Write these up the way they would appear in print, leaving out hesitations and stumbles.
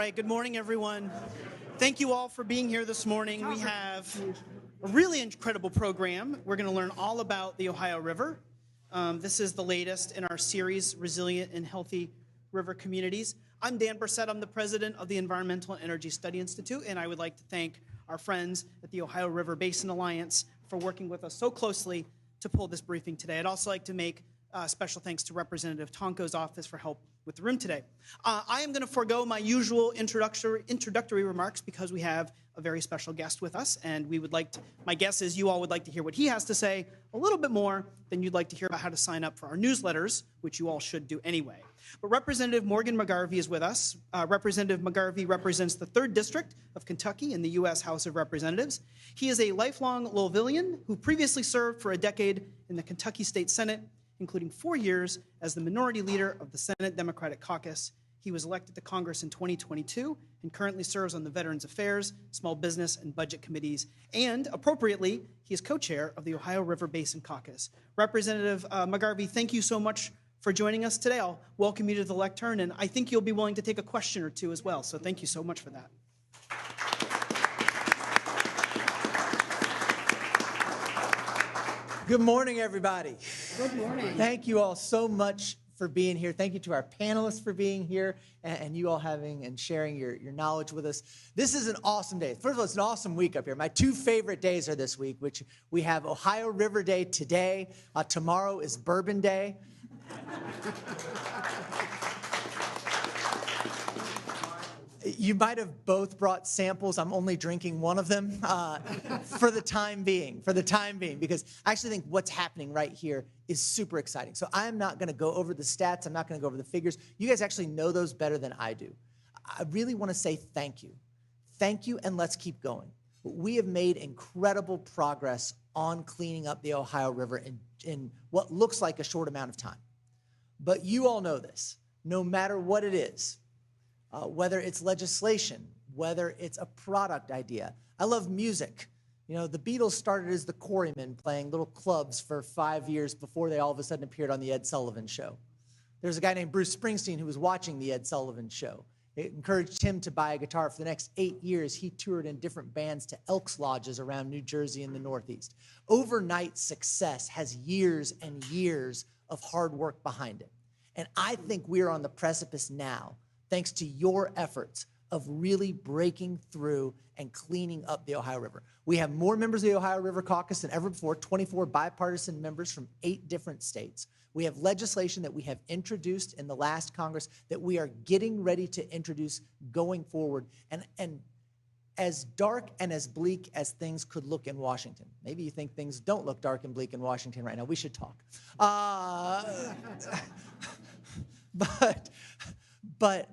right, good morning, everyone. Thank you all for being here this morning. We have a really incredible program. We're going to learn all about the Ohio River. This is the latest in our series, Resilient and Healthy River Communities. I'm Dan Brissett. I'm the president of the Environmental and Energy Study Institute, and I would like to thank our friends at the Ohio River Basin Alliance for working with us so closely to pull this briefing today. I'd also like to make special thanks to Representative Tonko's office for help with the room today. I am going to forego my usual introductory remarks because we have a very special guest with us, and we would like to, my guess is you all would like to hear what he has to say a little bit more than you'd like to hear about how to sign up for our newsletters, which you all should do anyway. But Representative Morgan McGarvey is with us. Representative McGarvey represents the 3rd District of Kentucky in the U.S. House of Representatives. He is a lifelong Louisvillian who previously served for a decade in the Kentucky State Senate, including 4 years as the minority leader of the Senate Democratic Caucus. He was elected to Congress in 2022 and currently serves on the Veterans Affairs, Small Business, and Budget Committees. And appropriately, he is co-chair of the Ohio River Basin Caucus. Representative McGarvey, thank you so much for joining us today. I'll welcome you to the lectern, and I think you'll be willing to take a question or two as well. So thank you so much for that. Good morning, everybody. Good morning. Thank you all so much for being here. Thank you to our panelists for being here and you all having and sharing your knowledge with us. This is an awesome day. First of all, it's an awesome week up here. My 2 favorite days are this week, which we have Ohio River Day today. Tomorrow is Bourbon Day. You might have both brought samples. I'm only drinking one of them for the time being, because I actually think what's happening right here is super exciting. So I'm not going to go over the stats. I'm not going to go over the figures. You guys actually know those better than I do. I really want to say thank you. Thank you, and let's keep going. We have made incredible progress on cleaning up the Ohio River in what looks like a short amount of time. But you all know this. No matter what it is, whether it's legislation, whether it's a product idea. I love music. You know, the Beatles started as the Quarrymen playing little clubs for 5 years before they all of a sudden appeared on the Ed Sullivan Show. There's a guy named Bruce Springsteen who was watching the Ed Sullivan Show. It encouraged him to buy a guitar. For the next 8 years, he toured in different bands to Elks Lodges around New Jersey and the Northeast. Overnight success has years and years of hard work behind it. And I think we're on the precipice now, thanks to your efforts of really breaking through and cleaning up the Ohio River. We have more members of the Ohio River Caucus than ever before, 24 bipartisan members from 8 different states. We have legislation that we have introduced in the last Congress that we are getting ready to introduce going forward. And as dark and as bleak as things could look in Washington, maybe you think things don't look dark and bleak in Washington right now. We should talk. But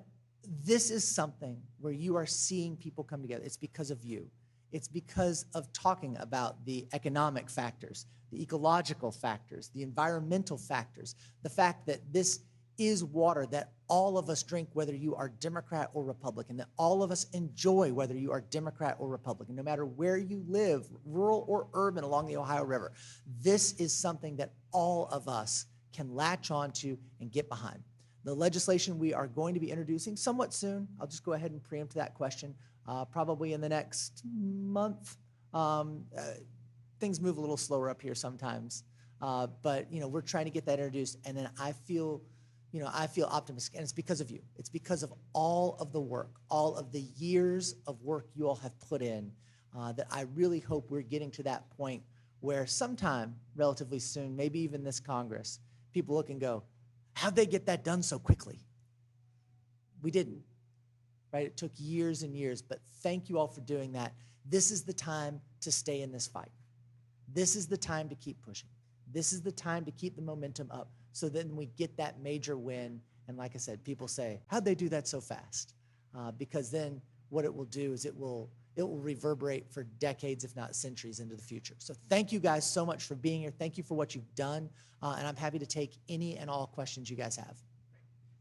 this is something where you are seeing people come together. It's because of you. It's because of talking about the economic factors, the ecological factors, the environmental factors, the fact that this is water that all of us drink, whether you are Democrat or Republican, that all of us enjoy, whether you are Democrat or Republican, no matter where you live, rural or urban along the Ohio River. This is something that all of us can latch onto and get behind. The legislation we are going to be introducing somewhat soon, I'll just go ahead and preempt that question, probably in the next month. Things move a little slower up here sometimes, but we're trying to get that introduced, and then I feel optimistic, and it's because of you. It's because of all of the work, all of the years of work you all have put in, that I really hope we're getting to that point where sometime relatively soon, maybe even this Congress, people look and go, how'd they get that done so quickly? We didn't, right? It took years and years, but thank you all for doing that. This is the time to stay in this fight. This is the time to keep pushing. This is the time to keep the momentum up so then we get that major win. And like I said, people say, how'd they do that so fast? Because then what it will do is it will reverberate for decades, if not centuries, into the future. So thank you guys so much for being here. Thank you for what you've done. And I'm happy to take any and all questions you guys have.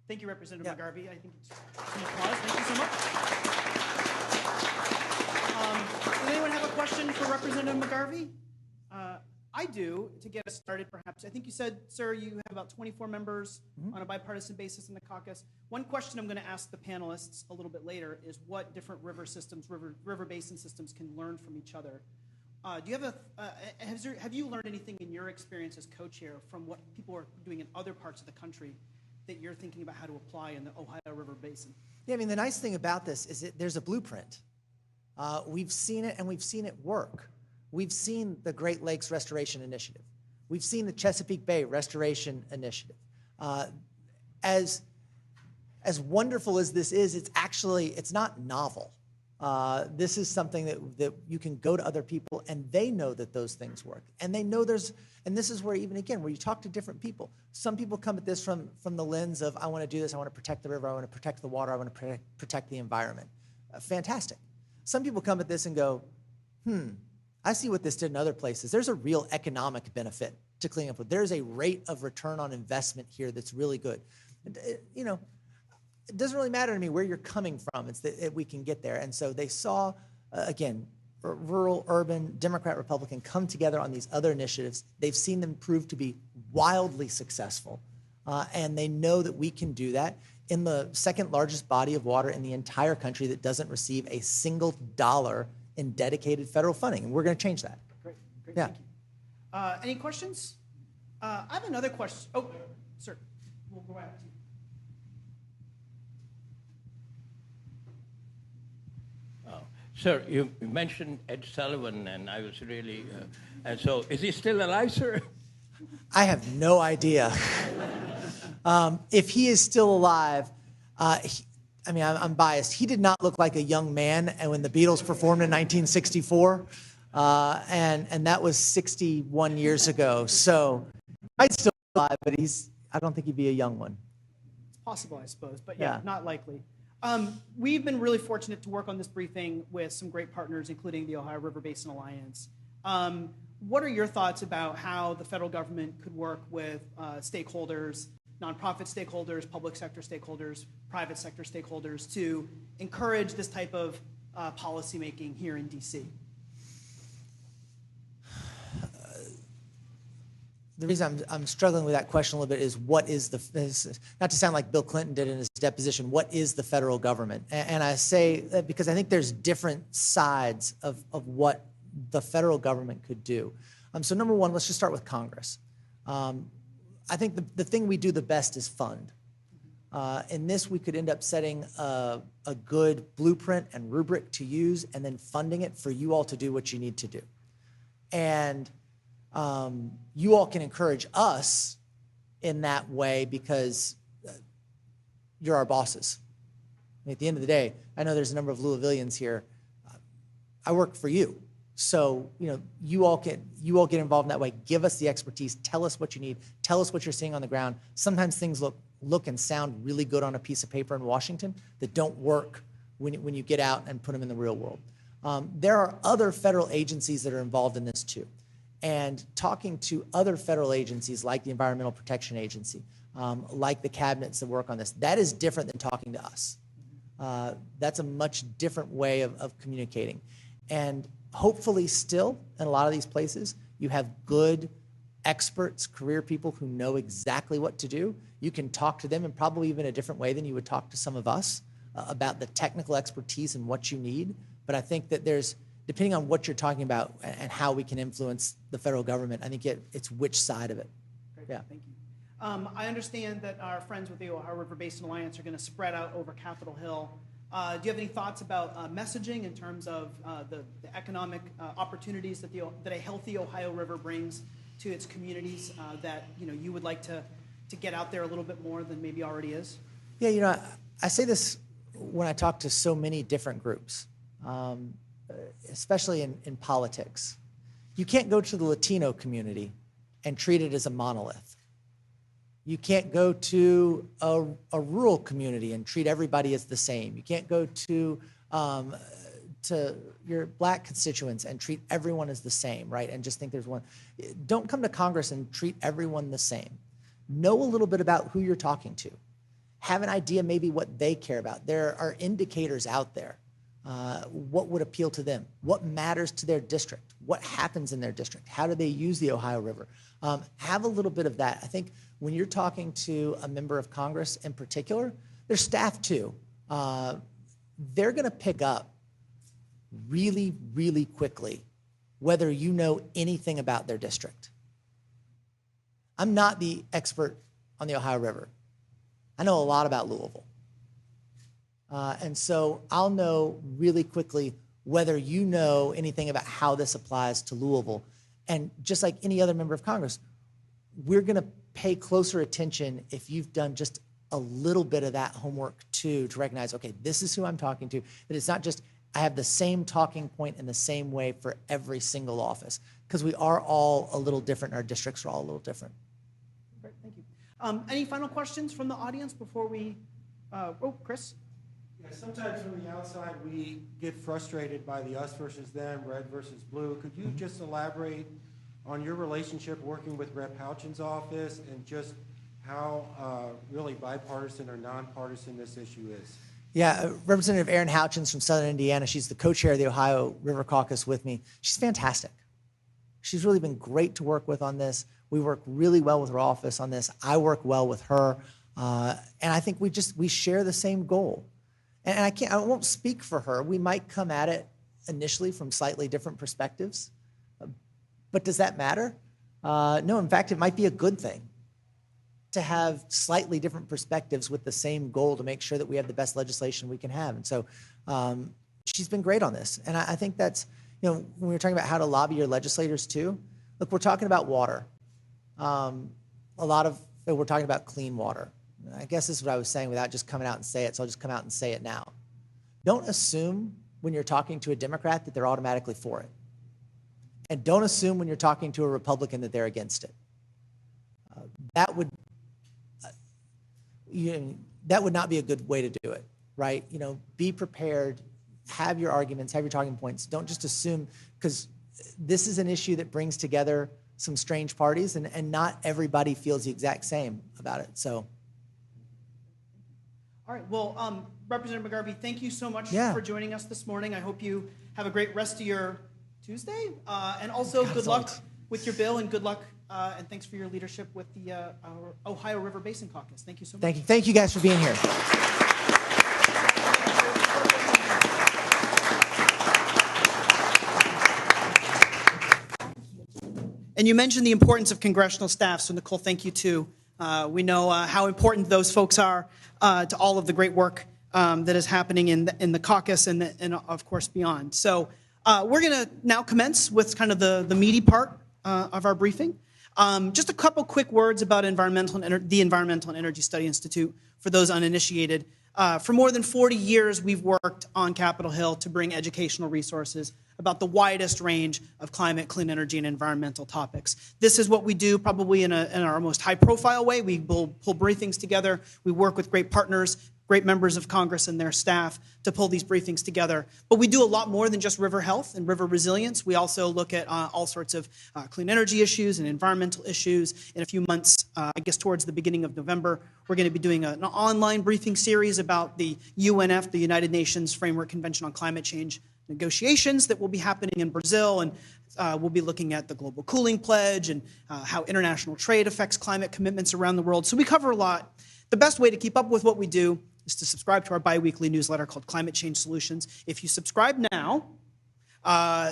Thank you, Representative McGarvey. I think it's some applause. Thank you so much. Does anyone have a question for Representative McGarvey? I do, to get us started perhaps. I think you said, sir, you have about 24 members on a bipartisan basis in the caucus. One question I'm going to ask the panelists a little bit later is what different river systems, river basin systems can learn from each other. Do you have you learned anything in your experience as co-chair from what people are doing in other parts of the country that you're thinking about how to apply in the Ohio River Basin? Yeah, I mean, the nice thing about this is that there's a blueprint. We've seen it, and we've seen it work. We've seen the Great Lakes Restoration Initiative. We've seen the Chesapeake Bay Restoration Initiative. As wonderful as this is, it's not novel. This is something that you can go to other people, and they know that those things work. And they know and this is where even again, where you talk to different people. Some people come at this from the lens of, I want to do this, I want to protect the river, I want to protect the water, I want to protect the environment. Fantastic. Some people come at this and go, I see what this did in other places. There's a real economic benefit to cleaning up. There's a rate of return on investment here that's really good. It doesn't really matter to me where you're coming from. It's that we can get there. And so they saw, again, rural, urban, Democrat, Republican come together on these other initiatives. They've seen them prove to be wildly successful. And they know that we can do that in the second largest body of water in the entire country that doesn't receive a single dollar in dedicated federal funding, and we're going to change that. Great, yeah. Thank you. Any questions? I have another question. Oh, sir, we'll go back to you. Sir, you mentioned Ed Sullivan, and I was really, and so is he still alive, sir? I have no idea. If he is still alive, I'm biased. He did not look like a young man, and when the Beatles performed in 1964, and that was 61 years ago. So I'd still be alive, but I don't think he'd be a young one. It's possible, I suppose, but yeah. Not likely. We've been really fortunate to work on this briefing with some great partners, including the Ohio River Basin Alliance. What are your thoughts about how the federal government could work with stakeholders, nonprofit stakeholders, public sector stakeholders, private sector stakeholders to encourage this type of policymaking here in DC? The reason I'm struggling with that question a little bit is not to sound like Bill Clinton did in his deposition, what is the federal government? And I say that because I think there's different sides of what the federal government could do. So number one, let's just start with Congress. I think the thing we do the best is fund. In this, we could end up setting a good blueprint and rubric to use and then funding it for you all to do what you need to do. And you all can encourage us in that way because you're our bosses. At the end of the day, I know there's a number of Louisvillians here. I work for you. So, you all get involved in that way. Give us the expertise. Tell us what you need. Tell us what you're seeing on the ground. Sometimes things look and sound really good on a piece of paper in Washington that don't work when you get out and put them in the real world. There are other federal agencies that are involved in this too. And talking to other federal agencies like the Environmental Protection Agency, like the cabinets that work on this, that is different than talking to us. That's a much different way of communicating. And hopefully still, in a lot of these places, you have good experts, career people who know exactly what to do. You can talk to them in probably even a different way than you would talk to some of us about the technical expertise and what you need. But I think that depending on what you're talking about and how we can influence the federal government, I think it's which side of it. Great, yeah. Thank you. I understand that our friends with the Ohio River Basin Alliance are going to spread out over Capitol Hill. Do you have any thoughts about messaging in terms of the economic opportunities that a healthy Ohio River brings to its communities that you would like to get out there a little bit more than maybe already is? Yeah, I say this when I talk to so many different groups, especially in politics. You can't go to the Latino community and treat it as a monolith. You can't go to a rural community and treat everybody as the same. You can't go to your black constituents and treat everyone as the same, right? And just think there's one. Don't come to Congress and treat everyone the same. Know a little bit about who you're talking to. Have an idea maybe what they care about. There are indicators out there. what would appeal to them, what matters to their district, what happens in their district, how do they use the Ohio River. Have a little bit of that. I think when you're talking to a member of Congress in particular, their staff too, they're going to pick up really, really quickly whether you know anything about their district. I'm not the expert on the Ohio River. I know a lot about Louisville. And so I'll know really quickly whether you know anything about how this applies to Louisville. And just like any other member of Congress, we're going to pay closer attention if you've done just a little bit of that homework too, to recognize, okay, this is who I'm talking to, that it's not just I have the same talking point in the same way for every single office, because we are all a little different, our districts are all a little different. Great, thank you. Any final questions from the audience before we, Chris? Yeah, sometimes from the outside we get frustrated by the us versus them, red versus blue. Could you just elaborate on your relationship working with Rep. Houchin's office and just how really bipartisan or nonpartisan this issue is? Yeah, Representative Erin Houchins from Southern Indiana, she's the co-chair of the Ohio River Caucus with me. She's fantastic. She's really been great to work with on this. We work really well with her office on this. I work well with her. And I think we share the same goal. And I won't speak for her. We might come at it initially from slightly different perspectives. But does that matter? No, in fact, it might be a good thing to have slightly different perspectives with the same goal to make sure that we have the best legislation we can have. And so she's been great on this. And I think that's, when we're talking about how to lobby your legislators too, look, we're talking about water. We're talking about clean water. I guess this is what I was saying without just coming out and say it, so I'll just come out and say it now. Don't assume when you're talking to a Democrat that they're automatically for it. And don't assume when you're talking to a Republican that they're against it. That would not be a good way to do it, right? Be prepared, have your arguments, have your talking points. Don't just assume, because this is an issue that brings together some strange parties, and not everybody feels the exact same about it. So. All right, well, Representative McGarvey, thank you so much for joining us this morning. I hope you have a great rest of your Tuesday, and also good luck with your bill, and good luck, and thanks for your leadership with the Ohio River Basin Caucus. Thank you so much. Thank you guys for being here. And you mentioned the importance of congressional staff, so Nicole, thank you too. We know how important those folks are to all of the great work that is happening in the caucus and of course beyond. So we're going to now commence with kind of the meaty part of our briefing. Just a couple quick words about the Environmental and Energy Study Institute for those uninitiated. For more than 40 years, we've worked on Capitol Hill to bring educational resources about the widest range of climate, clean energy, and environmental topics. This is what we do probably in our most high-profile way. We will pull briefings together. We work with great partners, great members of Congress and their staff to pull these briefings together. But we do a lot more than just river health and river resilience. We also look at all sorts of clean energy issues and environmental issues. In a few months, I guess towards the beginning of November, we're going to be doing an online briefing series about the UNF, the United Nations Framework Convention on Climate Change negotiations that will be happening in Brazil, and we'll be looking at the global cooling pledge and how international trade affects climate commitments around the world. So we cover a lot. The best way to keep up with what we do is to subscribe to our bi-weekly newsletter called Climate Change Solutions. If you subscribe now,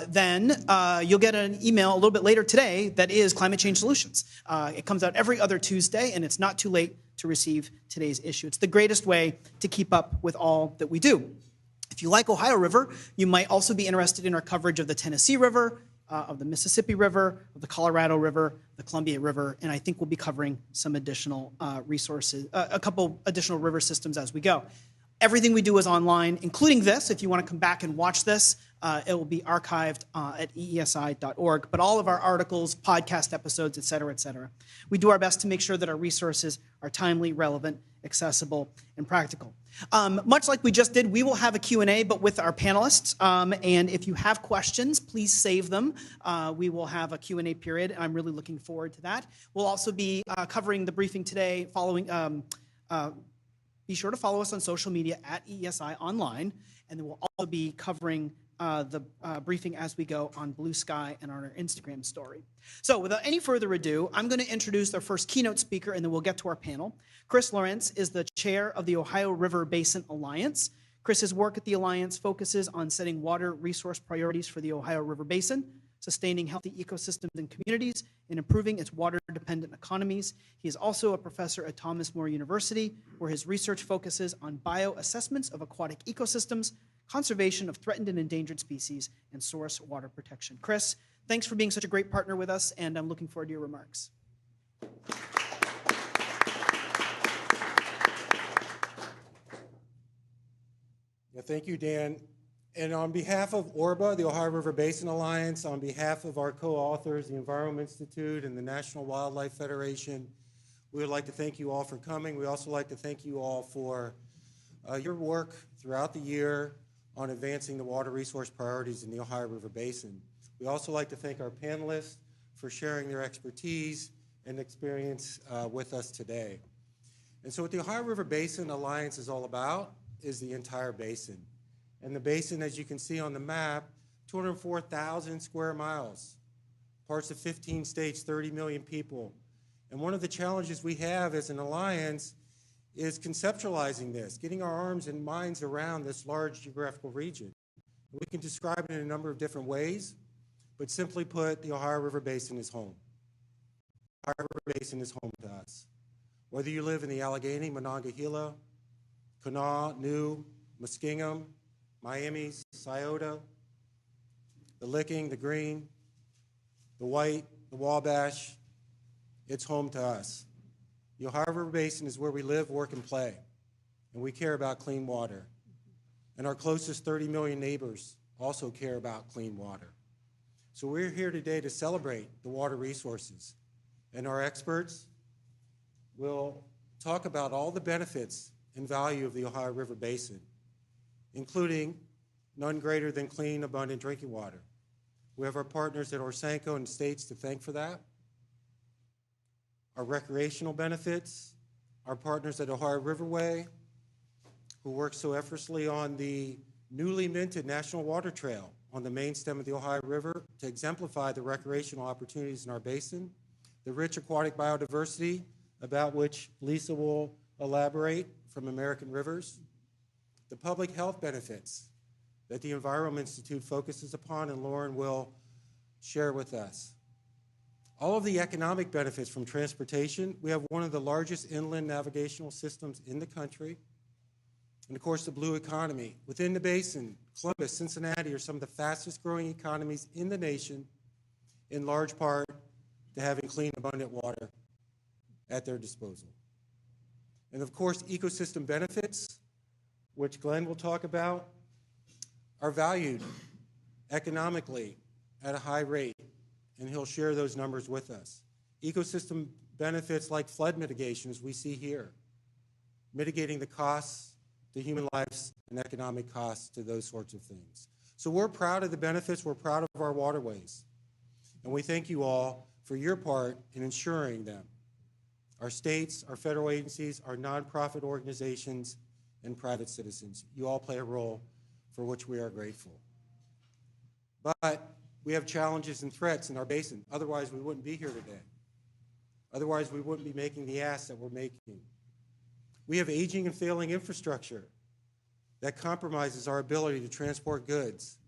then you'll get an email a little bit later today that is Climate Change Solutions. It comes out every other Tuesday, and it's not too late to receive today's issue. It's the greatest way to keep up with all that we do. If you like Ohio River, you might also be interested in our coverage of the Tennessee River, of the Mississippi River, of the Colorado River, the Columbia River, and I think we'll be covering some additional resources, a couple additional river systems as we go. Everything we do is online, including this. If you want to come back and watch this, it will be archived at eesi.org. But all of our articles, podcast episodes, et cetera, we do our best to make sure that our resources are timely, relevant, accessible, and practical. Much like we just did, we will have a Q&A, but with our panelists. And if you have questions, please save them. We will have a Q&A period, and I'm really looking forward to that. We'll also be covering the briefing today following Be sure to follow us on social media at EESI Online, and then we'll also be covering the briefing as we go on Blue Sky and on our Instagram story. So without any further ado, I'm going to introduce our first keynote speaker, and then we'll get to our panel. Chris Lorentz is the chair of the Ohio River Basin Alliance. Chris's work at the Alliance focuses on setting water resource priorities for the Ohio River Basin, sustaining healthy ecosystems and communities, and improving its water-dependent economies. He is also a professor at Thomas More University, where his research focuses on bioassessments of aquatic ecosystems, conservation of threatened and endangered species, and source water protection. Chris, thanks for being such a great partner with us, and I'm looking forward to your remarks. Yeah, thank you, Dan. And on behalf of ORBA, the Ohio River Basin Alliance, on behalf of our co-authors, the Envirome Institute and the National Wildlife Federation, we would like to thank you all for coming. We also like to thank you all for your work throughout the year on advancing the water resource priorities in the Ohio River Basin. We also like to thank our panelists for sharing their expertise and experience with us today. And so what the Ohio River Basin Alliance is all about is the entire basin. And the basin, as you can see on the map, 204,000 square miles, parts of 15 states, 30 million people. And one of the challenges we have as an alliance is conceptualizing this, getting our arms and minds around this large geographical region. We can describe it in a number of different ways, but simply put, the Ohio River Basin is home. The Ohio River Basin is home to us. Whether you live in the Allegheny, Monongahela, Kanawha, New, Muskingum, Miami, Scioto, the Licking, the Green, the White, the Wabash, it's home to us. The Ohio River Basin is where we live, work, and play, and we care about clean water. And our closest 30 million neighbors also care about clean water. So we're here today to celebrate the water resources, and our experts will talk about all the benefits and value of the Ohio River Basin, including none greater than clean, abundant drinking water. We have our partners at Orsanco and states to thank for that. Our recreational benefits, our partners at Ohio Riverway, who work so effortlessly on the newly minted National Water Trail on the main stem of the Ohio River to exemplify the recreational opportunities in our basin, the rich aquatic biodiversity about which Lisa will elaborate from American Rivers, the public health benefits that the Envirome Institute focuses upon and Lauren will share with us. All of the economic benefits from transportation. We have one of the largest inland navigational systems in the country. And of course, the blue economy. Within the basin, Columbus, Cincinnati are some of the fastest growing economies in the nation, in large part to having clean, abundant water at their disposal. And of course, ecosystem benefits, which Glen will talk about, are valued economically at a high rate, and he'll share those numbers with us. Ecosystem benefits like flood mitigation, as we see here, mitigating the costs to human lives and economic costs to those sorts of things. So we're proud of the benefits, we're proud of our waterways, and we thank you all for your part in ensuring them. Our states, our federal agencies, our nonprofit organizations, and private citizens. You all play a role for which we are grateful. But we have challenges and threats in our basin. Otherwise, we wouldn't be here today. Otherwise, we wouldn't be making the asks that we're making. We have aging and failing infrastructure that compromises our ability to transport goods,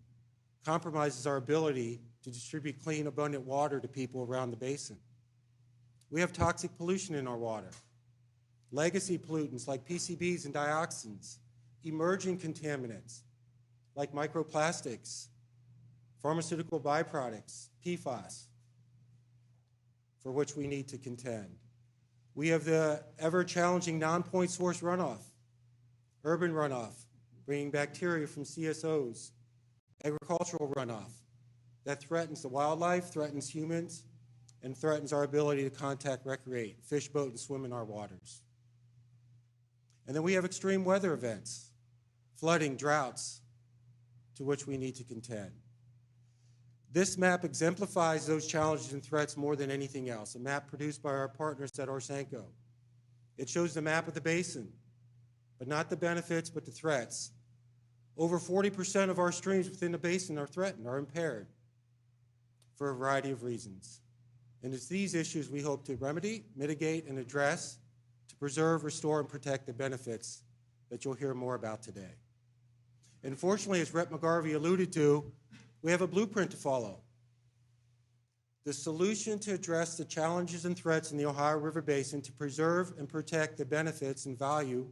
compromises our ability to distribute clean, abundant water to people around the basin. We have toxic pollution in our water, legacy pollutants like PCBs and dioxins, emerging contaminants like microplastics, pharmaceutical byproducts, PFAS, for which we need to contend. We have the ever-challenging non-point source runoff, urban runoff, bringing bacteria from CSOs, agricultural runoff that threatens the wildlife, threatens humans, and threatens our ability to contact, recreate, fish, boat, and swim in our waters. And then we have extreme weather events, flooding, droughts, to which we need to contend. This map exemplifies those challenges and threats more than anything else, a map produced by our partners at Orsanco. It shows the map of the basin, but not the benefits, but the threats. Over 40% of our streams within the basin are threatened, are impaired for a variety of reasons. And it's these issues we hope to remedy, mitigate, and address to preserve, restore, and protect the benefits that you'll hear more about today. And fortunately, as Rep. McGarvey alluded to, we have a blueprint to follow. The solution to address the challenges and threats in the Ohio River Basin to preserve and protect the benefits and value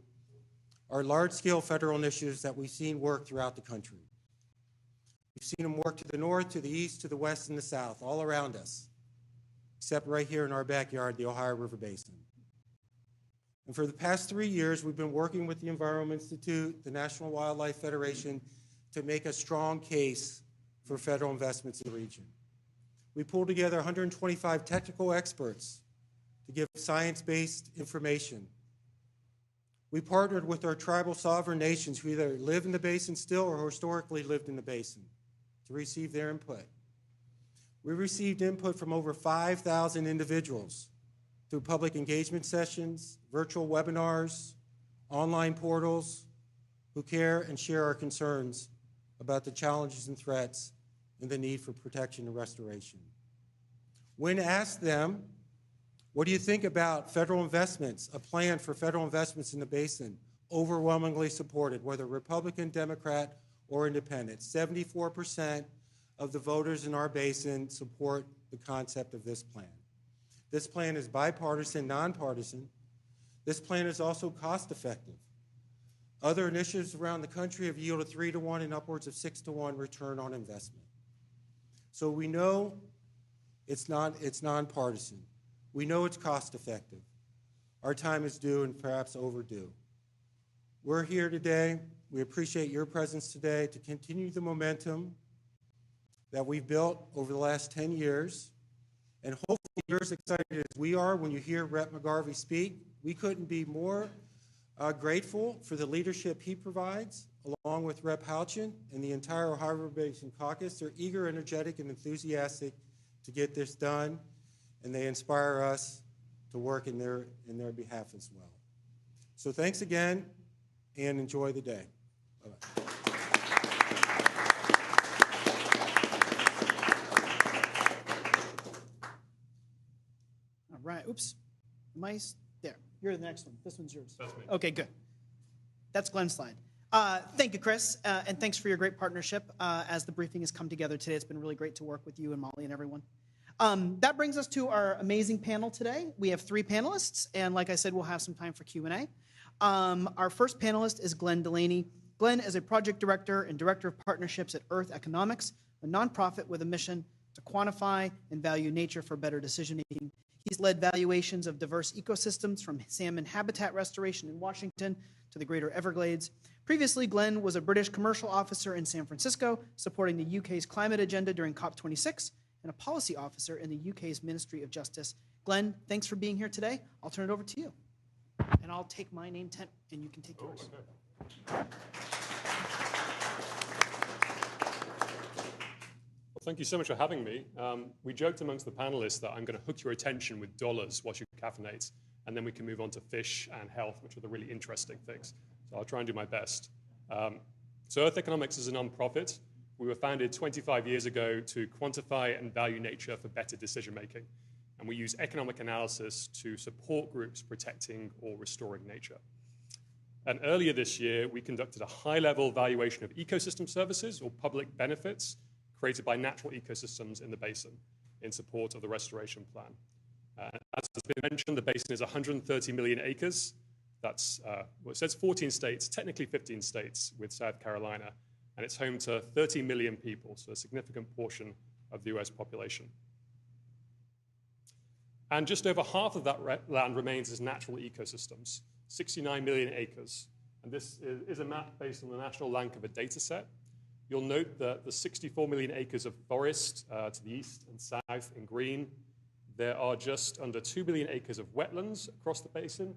are large-scale federal initiatives that we've seen work throughout the country. We've seen them work to the north, to the east, to the west, and the south, all around us, except right here in our backyard, the Ohio River Basin. And for the past 3 years, we've been working with the Envirome Institute, the National Wildlife Federation, to make a strong case for federal investments in the region. We pulled together 125 technical experts to give science-based information. We partnered with our tribal sovereign nations who either live in the basin still or historically lived in the basin to receive their input. We received input from over 5,000 individuals through public engagement sessions, virtual webinars, online portals, who care and share our concerns about the challenges and threats and the need for protection and restoration. When asked them, what do you think about federal investments, a plan for federal investments in the basin? Overwhelmingly supported, whether Republican, Democrat, or Independent. 74% of the voters in our basin support the concept of this plan. This plan is bipartisan, nonpartisan. This plan is also cost-effective. Other initiatives around the country have yielded 3-to-1 and upwards of 6-to-1 return on investment. So we know it's nonpartisan. We know it's cost-effective. Our time is due and perhaps overdue. We're here today. We appreciate your presence today to continue the momentum that we've built over the last 10 years. And hopefully you're as excited as we are when you hear Rep. McGarvey speak. We couldn't be more grateful for the leadership he provides, along with Rep. Houchin and the entire Ohio River Basin Caucus. They're eager, energetic, and enthusiastic to get this done, and they inspire us to work in their behalf as well. So thanks again, and enjoy the day. Bye-bye. All right, oops. Mice, there. You're the next one. This one's yours. That's me. Okay, good. That's Glen's slide. Thank you, Chris, and thanks for your great partnership as the briefing has come together today. It's been really great to work with you and Molly and everyone. That brings us to our amazing panel today. We have 3 panelists, and like I said, we'll have some time for Q&A. Our first panelist is Glen Delaney. Glen is a project director and director of partnerships at Earth Economics, a nonprofit with a mission to quantify and value nature for better decision-making. He's led valuations of diverse ecosystems from salmon habitat restoration in Washington to the Greater Everglades. Previously, Glen was a British commercial officer in San Francisco, supporting the UK's climate agenda during COP26, and a policy officer in the UK's Ministry of Justice. Glen, thanks for being here today. I'll turn it over to you. And I'll take my name tent, and you can take yours. Okay. Well, thank you so much for having me. We joked amongst the panelists that I'm going to hook your attention with dollars whilst you caffeinate, and then we can move on to fish and health, which are the really interesting things. So I'll try and do my best. So Earth Economics is a nonprofit. We were founded 25 years ago to quantify and value nature for better decision-making. And we use economic analysis to support groups protecting or restoring nature. And earlier this year, we conducted a high-level valuation of ecosystem services or public benefits created by natural ecosystems in the basin in support of the restoration plan. As has been mentioned, the basin is 130 million acres. That's, well, it says 14 states, technically 15 states with South Carolina, and it's home to 30 million people, so a significant portion of the US population. And just over half of that land remains as natural ecosystems, 69 million acres. And this is a map based on the National Land Cover data set. You'll note that the 64 million acres of forest to the east and south in green, there are just under 2 billion acres of wetlands across the basin,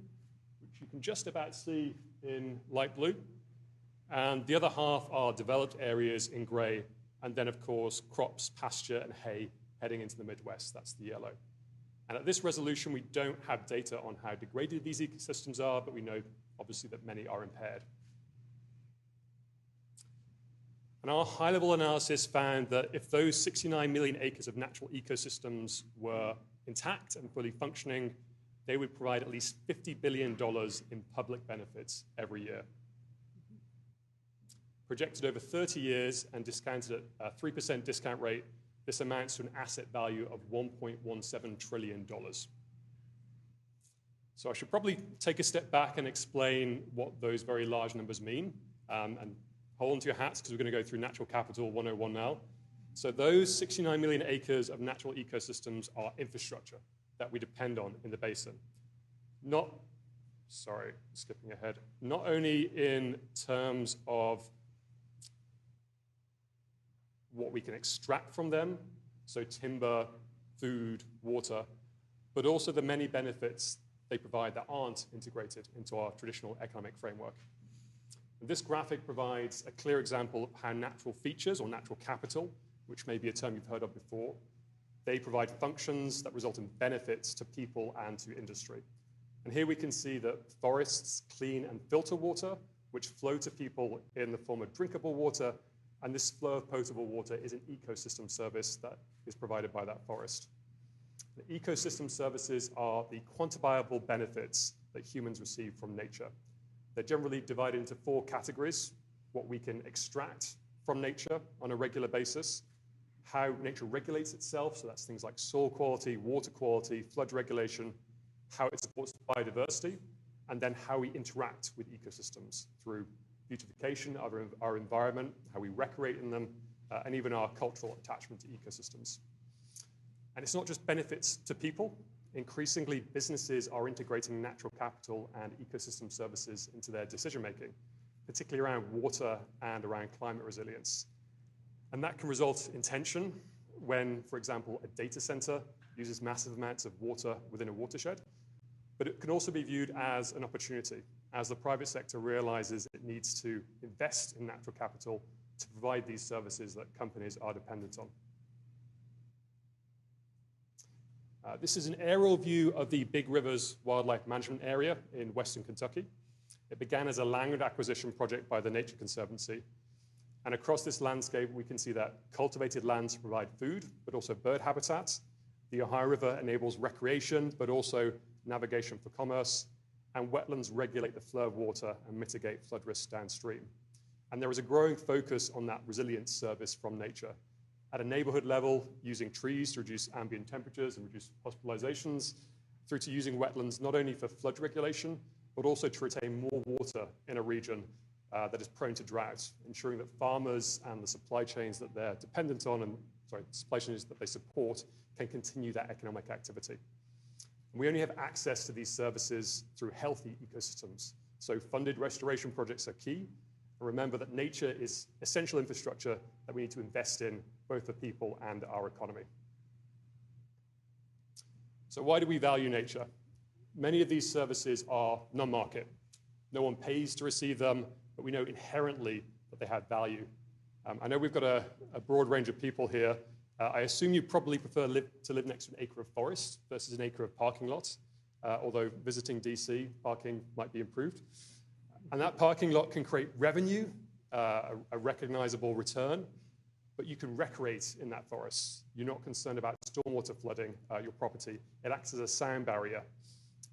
which you can just about see in light blue. And the other half are developed areas in gray, and then, of course, crops, pasture, and hay heading into the Midwest. That's the yellow. And at this resolution, we don't have data on how degraded these ecosystems are, but we know, obviously, that many are impaired. And our high-level analysis found that if those 69 million acres of natural ecosystems were intact and fully functioning, they would provide at least $50 billion in public benefits every year. Projected over 30 years and discounted at a 3% discount rate, this amounts to an asset value of $1.17 trillion. So I should probably take a step back and explain what those very large numbers mean. And hold on to your hats because we're going to go through Natural Capital 101 now. So those 69 million acres of natural ecosystems are infrastructure that we depend on in the basin. Not only in terms of what we can extract from them, so timber, food, water, but also the many benefits they provide that aren't integrated into our traditional economic framework. And this graphic provides a clear example of how natural features or natural capital, which may be a term you've heard of before, they provide functions that result in benefits to people and to industry. And here we can see that forests clean and filter water, which flow to people in the form of drinkable water, and this flow of potable water is an ecosystem service that is provided by that forest. The ecosystem services are the quantifiable benefits that humans receive from nature. They're generally divided into 4 categories: what we can extract from nature on a regular basis, how nature regulates itself, so that's things like soil quality, water quality, flood regulation, how it supports biodiversity, and then how we interact with ecosystems through beautification of our environment, how we recreate in them, and even our cultural attachment to ecosystems. And it's not just benefits to people. Increasingly, businesses are integrating natural capital and ecosystem services into their decision-making, particularly around water and around climate resilience. And that can result in tension when, for example, a data center uses massive amounts of water within a watershed. But it can also be viewed as an opportunity, as the private sector realizes it needs to invest in natural capital to provide these services that companies are dependent on. This is an aerial view of the Big Rivers Wildlife Management Area in western Kentucky. It began as a land acquisition project by the Nature Conservancy. And across this landscape, we can see that cultivated lands provide food, but also bird habitat. The Ohio River enables recreation, but also navigation for commerce. And wetlands regulate the flow of water and mitigate flood risks downstream. And there is a growing focus on that resilience service from nature. At a neighborhood level, using trees to reduce ambient temperatures and reduce hospitalizations, through to using wetlands not only for flood regulation, but also to retain more water in a region that is prone to drought, ensuring that farmers and the supply chains that they're dependent on, supply chains that they support, can continue that economic activity. We only have access to these services through healthy ecosystems. So funded restoration projects are key. And remember that nature is essential infrastructure that we need to invest in, both for people and our economy. So why do we value nature? Many of these services are non-market. No one pays to receive them, but we know inherently that they have value. I know we've got a broad range of people here. I assume you probably prefer to live next to an acre of forest versus an acre of parking lot, although visiting DC, parking might be improved. And that parking lot can create revenue, a recognizable return, but you can recreate in that forest. You're not concerned about stormwater flooding your property. It acts as a sound barrier.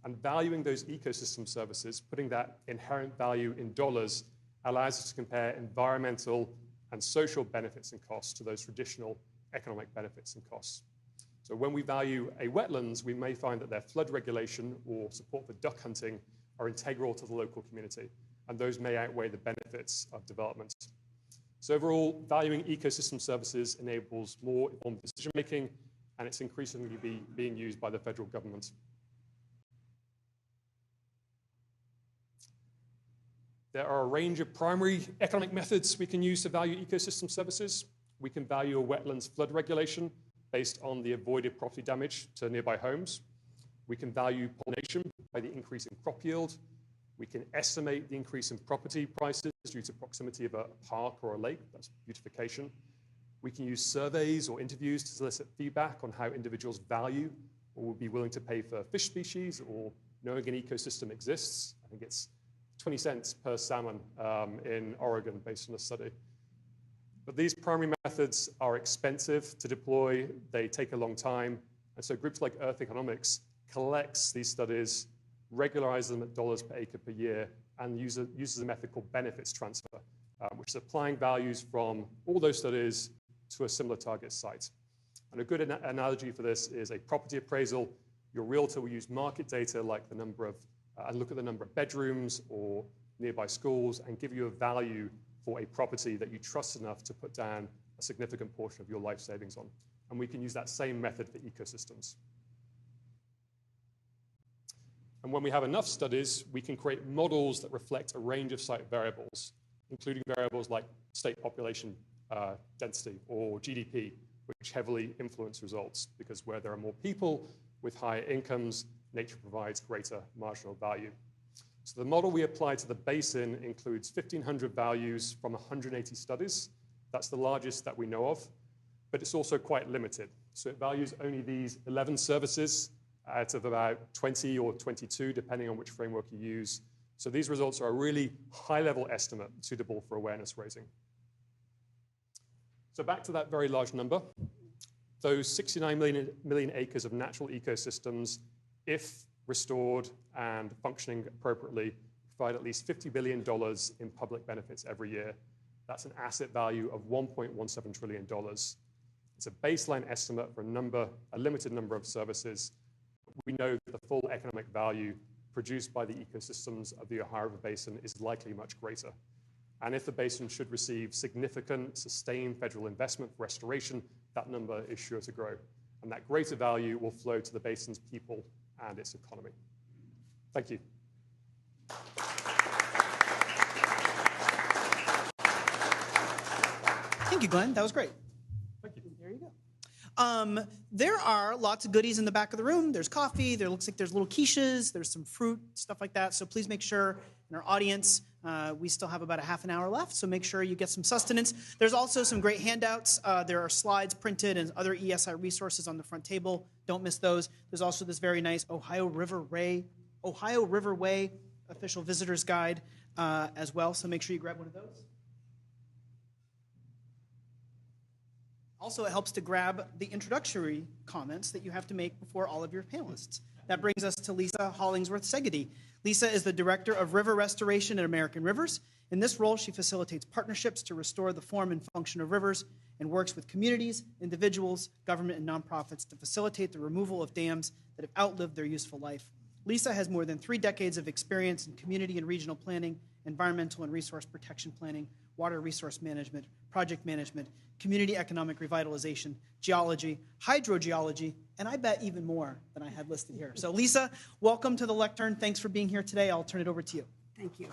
And valuing those ecosystem services, putting that inherent value in dollars, allows us to compare environmental and social benefits and costs to those traditional economic benefits and costs. So when we value a wetlands, we may find that their flood regulation or support for duck hunting are integral to the local community, and those may outweigh the benefits of development. So overall, valuing ecosystem services enables more informed decision-making, and it's increasingly being used by the federal government. There are a range of primary economic methods we can use to value ecosystem services. We can value a wetlands flood regulation based on the avoided property damage to nearby homes. We can value pollination by the increase in crop yield. We can estimate the increase in property prices due to proximity of a park or a lake. That's beautification. We can use surveys or interviews to solicit feedback on how individuals value or would be willing to pay for fish species or knowing an ecosystem exists. I think it's 20 cents per salmon in Oregon based on a study. But these primary methods are expensive to deploy. They take a long time. And so groups like Earth Economics collects these studies, regularizes them at dollars per acre per year, and uses a method called benefits transfer, which is applying values from all those studies to a similar target site. And a good analogy for this is a property appraisal. Your realtor will use market data like the number of, and look at the number of bedrooms or nearby schools and give you a value for a property that you trust enough to put down a significant portion of your life savings on. And we can use that same method for ecosystems. And when we have enough studies, we can create models that reflect a range of site variables, including variables like state population density or GDP, which heavily influence results, because where there are more people with higher incomes, nature provides greater marginal value. So the model we apply to the basin includes 1,500 values from 180 studies. That's the largest that we know of, but it's also quite limited. So it values only these 11 services out of about 20 or 22, depending on which framework you use. So these results are a really high-level estimate suitable for awareness raising. So back to that very large number. Those 69 million acres of natural ecosystems, if restored and functioning appropriately, provide at least $50 billion in public benefits every year. That's an asset value of $1.17 trillion. It's a baseline estimate for a limited number of services. We know that the full economic value produced by the ecosystems of the Ohio River Basin is likely much greater. And if the basin should receive significant, sustained federal investment for restoration, that number is sure to grow. And that greater value will flow to the basin's people and its economy. Thank you. Thank you, Glenn. That was great. Thank you. There you go. There are lots of goodies in the back of the room. There's coffee. There looks like there's little quiches. There's some fruit, stuff like that. So please make sure in our audience, we still have about a half an hour left, so make sure you get some sustenance. There's also some great handouts. There are slides printed and other EESI resources on the front table. Don't miss those. There's also this very nice Ohio River Way official visitor's guide as well, so make sure you grab one of those. Also, it helps to grab the introductory comments that you have to make before all of your panelists. That brings us to Lisa Hollingsworth-Segedy. Lisa is the Director of River Restoration at American Rivers. In this role, she facilitates partnerships to restore the form and function of rivers and works with communities, individuals, government, and nonprofits to facilitate the removal of dams that have outlived their useful life. Lisa has more than 3 decades of experience in community and regional planning, environmental and resource protection planning, water resource management, project management, community economic revitalization, geology, hydrogeology, and I bet even more than I had listed here. So Lisa, welcome to the lectern. Thanks for being here today. I'll turn it over to you. Thank you.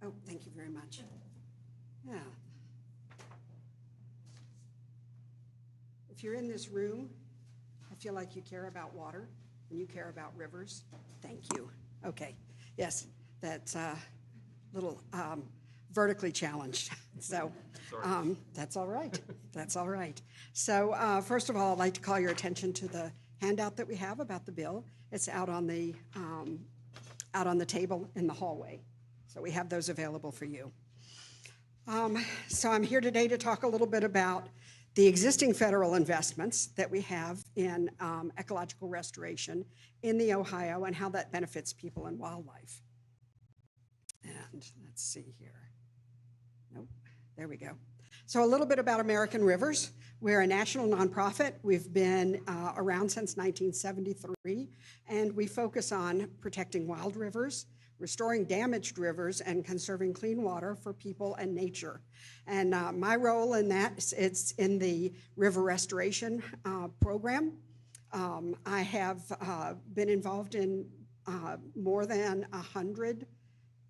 Oh, thank you very much. Yeah. If you're in this room, I feel like you care about water and you care about rivers. Thank you. Okay. Yes, that's a little vertically challenged. So that's all right. That's all right. So first of all, I'd like to call your attention to the handout that we have about the bill. It's out on the table in the hallway. So we have those available for you. So I'm here today to talk a little bit about the existing federal investments that we have in ecological restoration in the Ohio and how that benefits people and wildlife. And let's see here. Nope, there we go. So a little bit about American Rivers. We're a national nonprofit. We've been around since 1973, and we focus on protecting wild rivers, restoring damaged rivers, and conserving clean water for people and nature. And my role in that, it's in the river restoration program. I have been involved in more than 100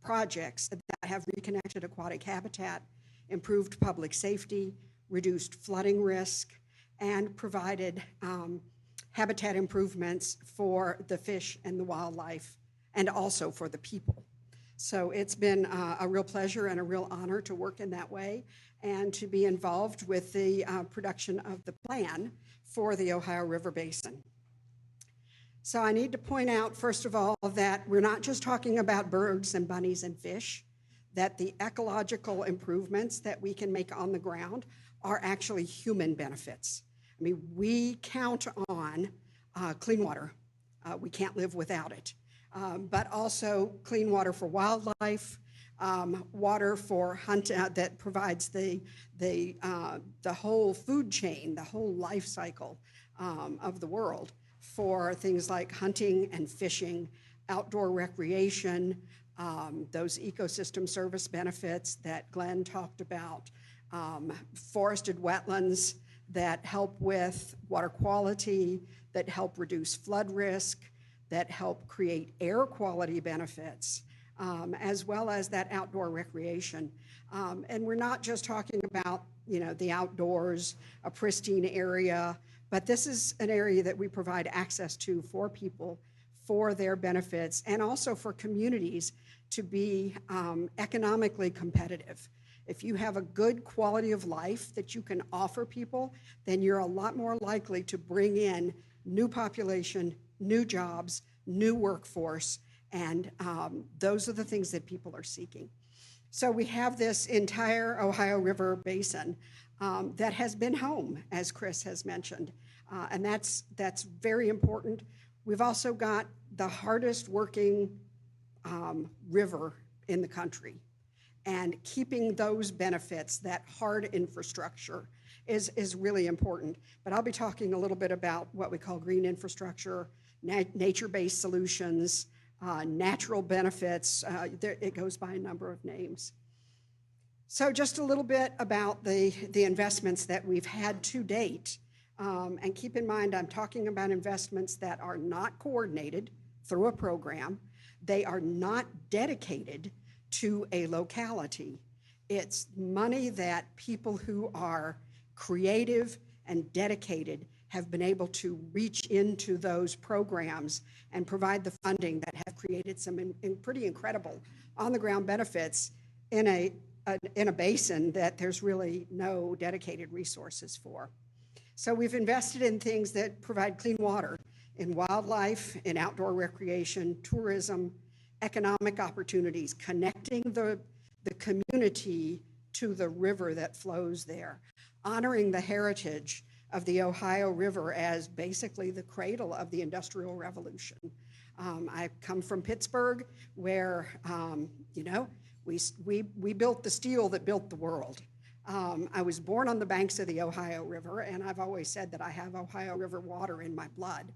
projects that have reconnected aquatic habitat, improved public safety, reduced flooding risk, and provided habitat improvements for the fish and the wildlife and also for the people. So it's been a real pleasure and a real honor to work in that way and to be involved with the production of the plan for the Ohio River Basin. So I need to point out, first of all, that we're not just talking about birds and bunnies and fish, that the ecological improvements that we can make on the ground are actually human benefits. I mean, we count on clean water. We can't live without it. But also clean water for wildlife, water for hunt that provides the whole food chain, the whole life cycle of the world for things like hunting and fishing, outdoor recreation, those ecosystem service benefits that Glen talked about, forested wetlands that help with water quality, that help reduce flood risk, that help create air quality benefits, as well as that outdoor recreation. And we're not just talking about, the outdoors, a pristine area, but this is an area that we provide access to for people for their benefits and also for communities to be economically competitive. If you have a good quality of life that you can offer people, then you're a lot more likely to bring in new population, new jobs, new workforce, and those are the things that people are seeking. So we have this entire Ohio River Basin that has been home, as Chris has mentioned, and that's very important. We've also got the hardest working river in the country, and keeping those benefits, that hard infrastructure, is really important. But I'll be talking a little bit about what we call green infrastructure, nature-based solutions, natural benefits. It goes by a number of names. So just a little bit about the investments that we've had to date. And keep in mind, I'm talking about investments that are not coordinated through a program. They are not dedicated to a locality. It's money that people who are creative and dedicated have been able to reach into those programs and provide the funding that have created some pretty incredible on-the-ground benefits in a basin that there's really no dedicated resources for. So we've invested in things that provide clean water, in wildlife, in outdoor recreation, tourism, economic opportunities, connecting the community to the river that flows there, honoring the heritage of the Ohio River as basically the cradle of the Industrial Revolution. I come from Pittsburgh, where we built the steel that built the world. I was born on the banks of the Ohio River, and I've always said that I have Ohio River water in my blood.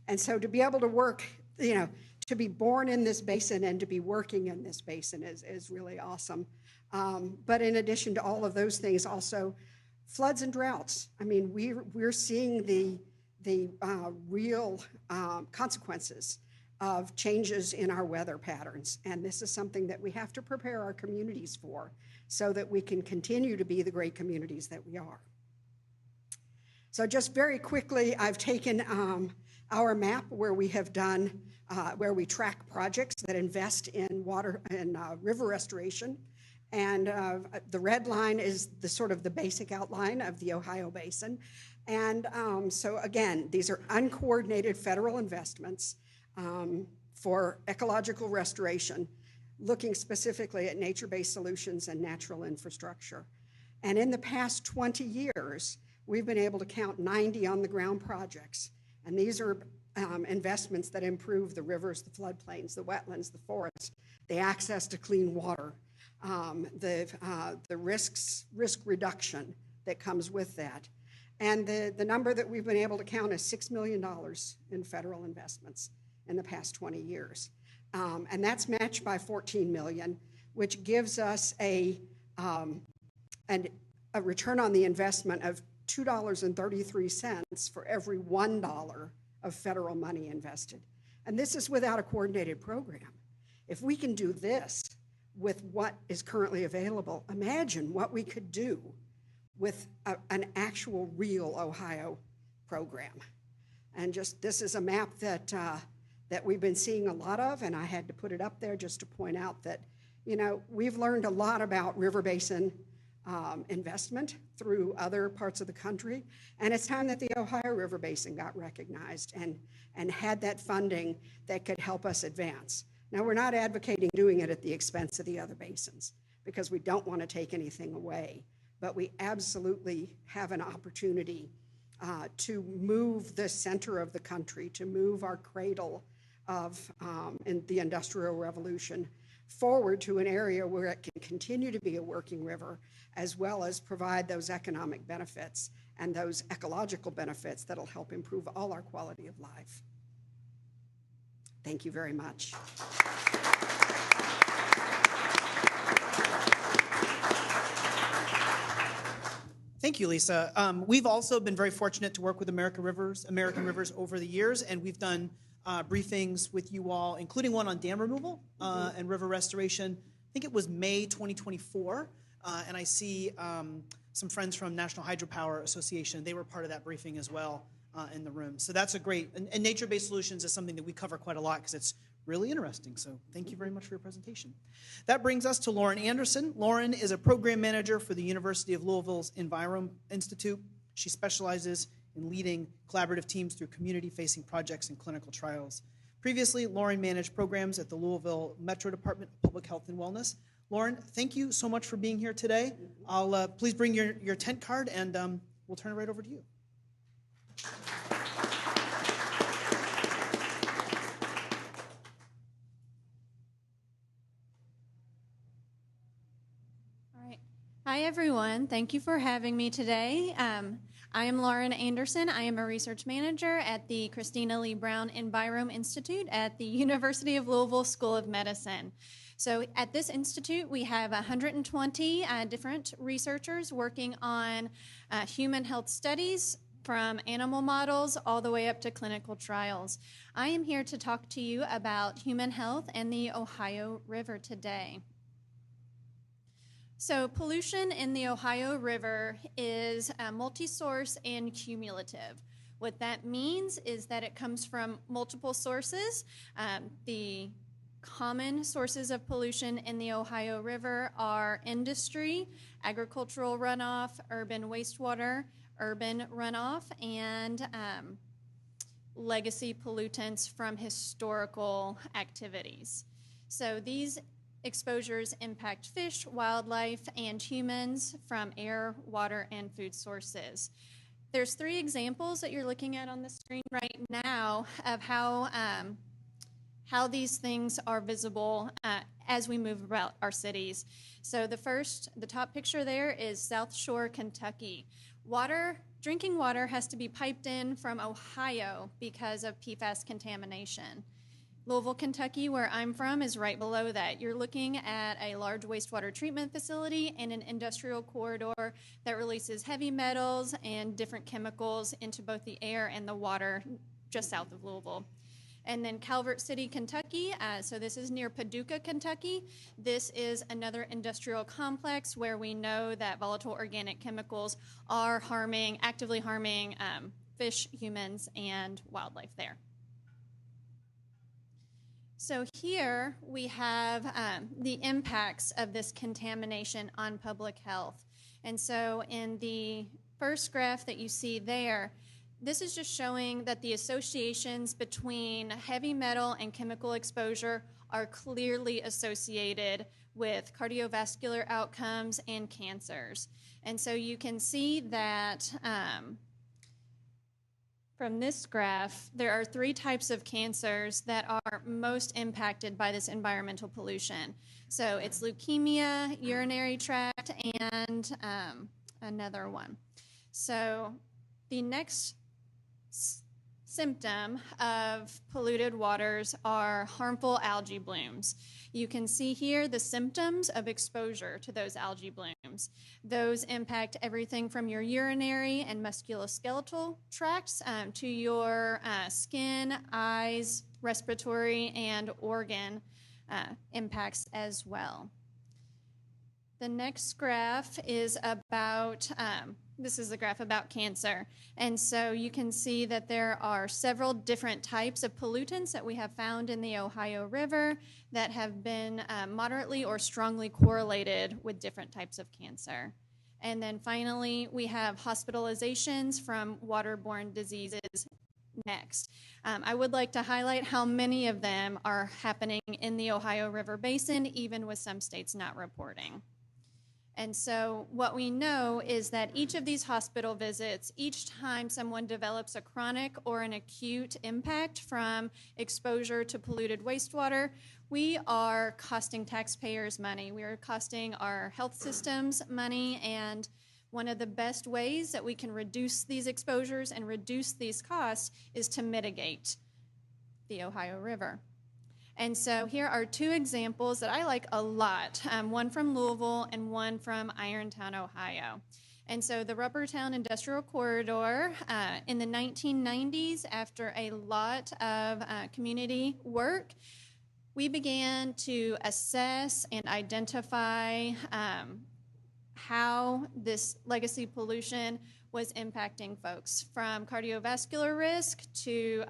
And so to be able to work, to be born in this basin and to be working in this basin is really awesome. But in addition to all of those things, also floods and droughts. I mean, we're seeing the real consequences of changes in our weather patterns. And this is something that we have to prepare our communities for so that we can continue to be the great communities that we are. So just very quickly, I've taken our map where we have done, where we track projects that invest in water and river restoration. And the red line is the sort of the basic outline of the Ohio Basin. And so again, these are uncoordinated federal investments for ecological restoration, looking specifically at nature-based solutions and natural infrastructure. And in the past 20 years, we've been able to count 90 on-the-ground projects. And these are investments that improve the rivers, the floodplains, the wetlands, the forests, the access to clean water, the risk reduction that comes with that. And the number that we've been able to count is $6 million in federal investments in the past 20 years. And that's matched by $14 million, which gives us a return on the investment of $2.33 for every $1 of federal money invested. And this is without a coordinated program. If we can do this with what is currently available, imagine what we could do with an actual real Ohio program. And just this is a map that that we've been seeing a lot of, and I had to put it up there just to point out that, you know, we've learned a lot about river basin investment through other parts of the country, and it's time that the Ohio River Basin got recognized and had that funding that could help us advance. Now, we're not advocating doing it at the expense of the other basins, because we don't want to take anything away, but we absolutely have an opportunity to move the center of the country, to move our cradle of in the Industrial Revolution forward to an area where it can continue to be a working river, as well as provide those economic benefits and those ecological benefits that'll help improve all our quality of life. Thank you very much. Thank you, Lisa. We've also been very fortunate to work with American Rivers over the years, and we've done briefings with you all, including one on dam removal and river restoration. I think it was May 2024, and I see some friends from National Hydropower Association. They were part of that briefing as well in the room. So that's a great, and nature-based solutions is something that we cover quite a lot because it's really interesting. So thank you very much for your presentation. That brings us to Lauren Anderson. Lauren is a program manager for the University of Louisville's Envirome Institute. She specializes in leading collaborative teams through community-facing projects and clinical trials. Previously, Lauren managed programs at the Louisville Metro Department of Public Health and Wellness. Lauren, thank you so much for being here today. I'll please bring your tent card, and we'll turn it right over to you. Hi, everyone. Thank you for having me today. I am Lauren Anderson. I am a research manager at the Christina Lee Brown Envirome Institute at the University of Louisville School of Medicine. So at this institute, we have 120 different researchers working on human health studies, from animal models all the way up to clinical trials. I am here to talk to you about human health and the Ohio River today. So pollution in the Ohio River is multi-source and cumulative. What that means is that it comes from multiple sources. The common sources of pollution in the Ohio River are industry, agricultural runoff, urban wastewater, urban runoff, and legacy pollutants from historical activities. So these exposures impact fish, wildlife, and humans from air, water, and food sources. There's 3 examples that you're looking at on the screen right now of how these things are visible as we move about our cities. So the top picture there is South Shore, Kentucky. Drinking water has to be piped in from Ohio because of PFAS contamination. Louisville, Kentucky, where I'm from, is right below that. You're looking at a large wastewater treatment facility and an industrial corridor that releases heavy metals and different chemicals into both the air and the water just south of Louisville. And then Calvert City, Kentucky, so this is near Paducah, Kentucky. This is another industrial complex where we know that volatile organic chemicals are actively harming fish, humans, and wildlife there. So here we have the impacts of this contamination on public health. And so in the first graph that you see there, this is just showing that the associations between heavy metal and chemical exposure are clearly associated with cardiovascular outcomes and cancers. And so you can see that from this graph, there are 3 types of cancers that are most impacted by this environmental pollution. So it's leukemia, urinary tract, and another one. So the next symptom of polluted waters are harmful algae blooms. You can see here the symptoms of exposure to those algae blooms. Those impact everything from your urinary and musculoskeletal tracts to your skin, eyes, respiratory, and organ impacts as well. The next graph is about, this is a graph about cancer. And so you can see that there are several different types of pollutants that we have found in the Ohio River that have been moderately or strongly correlated with different types of cancer. And then finally, we have hospitalizations from waterborne diseases next. I would like to highlight how many of them are happening in the Ohio River Basin, even with some states not reporting. And so what we know is that each of these hospital visits, each time someone develops a chronic or an acute impact from exposure to polluted wastewater, we are costing taxpayers money. We are costing our health systems money, and one of the best ways that we can reduce these exposures and reduce these costs is to mitigate the Ohio River. And so here are two examples that I like a lot, one from Louisville and one from Irontown, Ohio. And so the Rubbertown Industrial Corridor, in the 1990s, after a lot of community work, we began to assess and identify how this legacy pollution was impacting folks, from cardiovascular risk to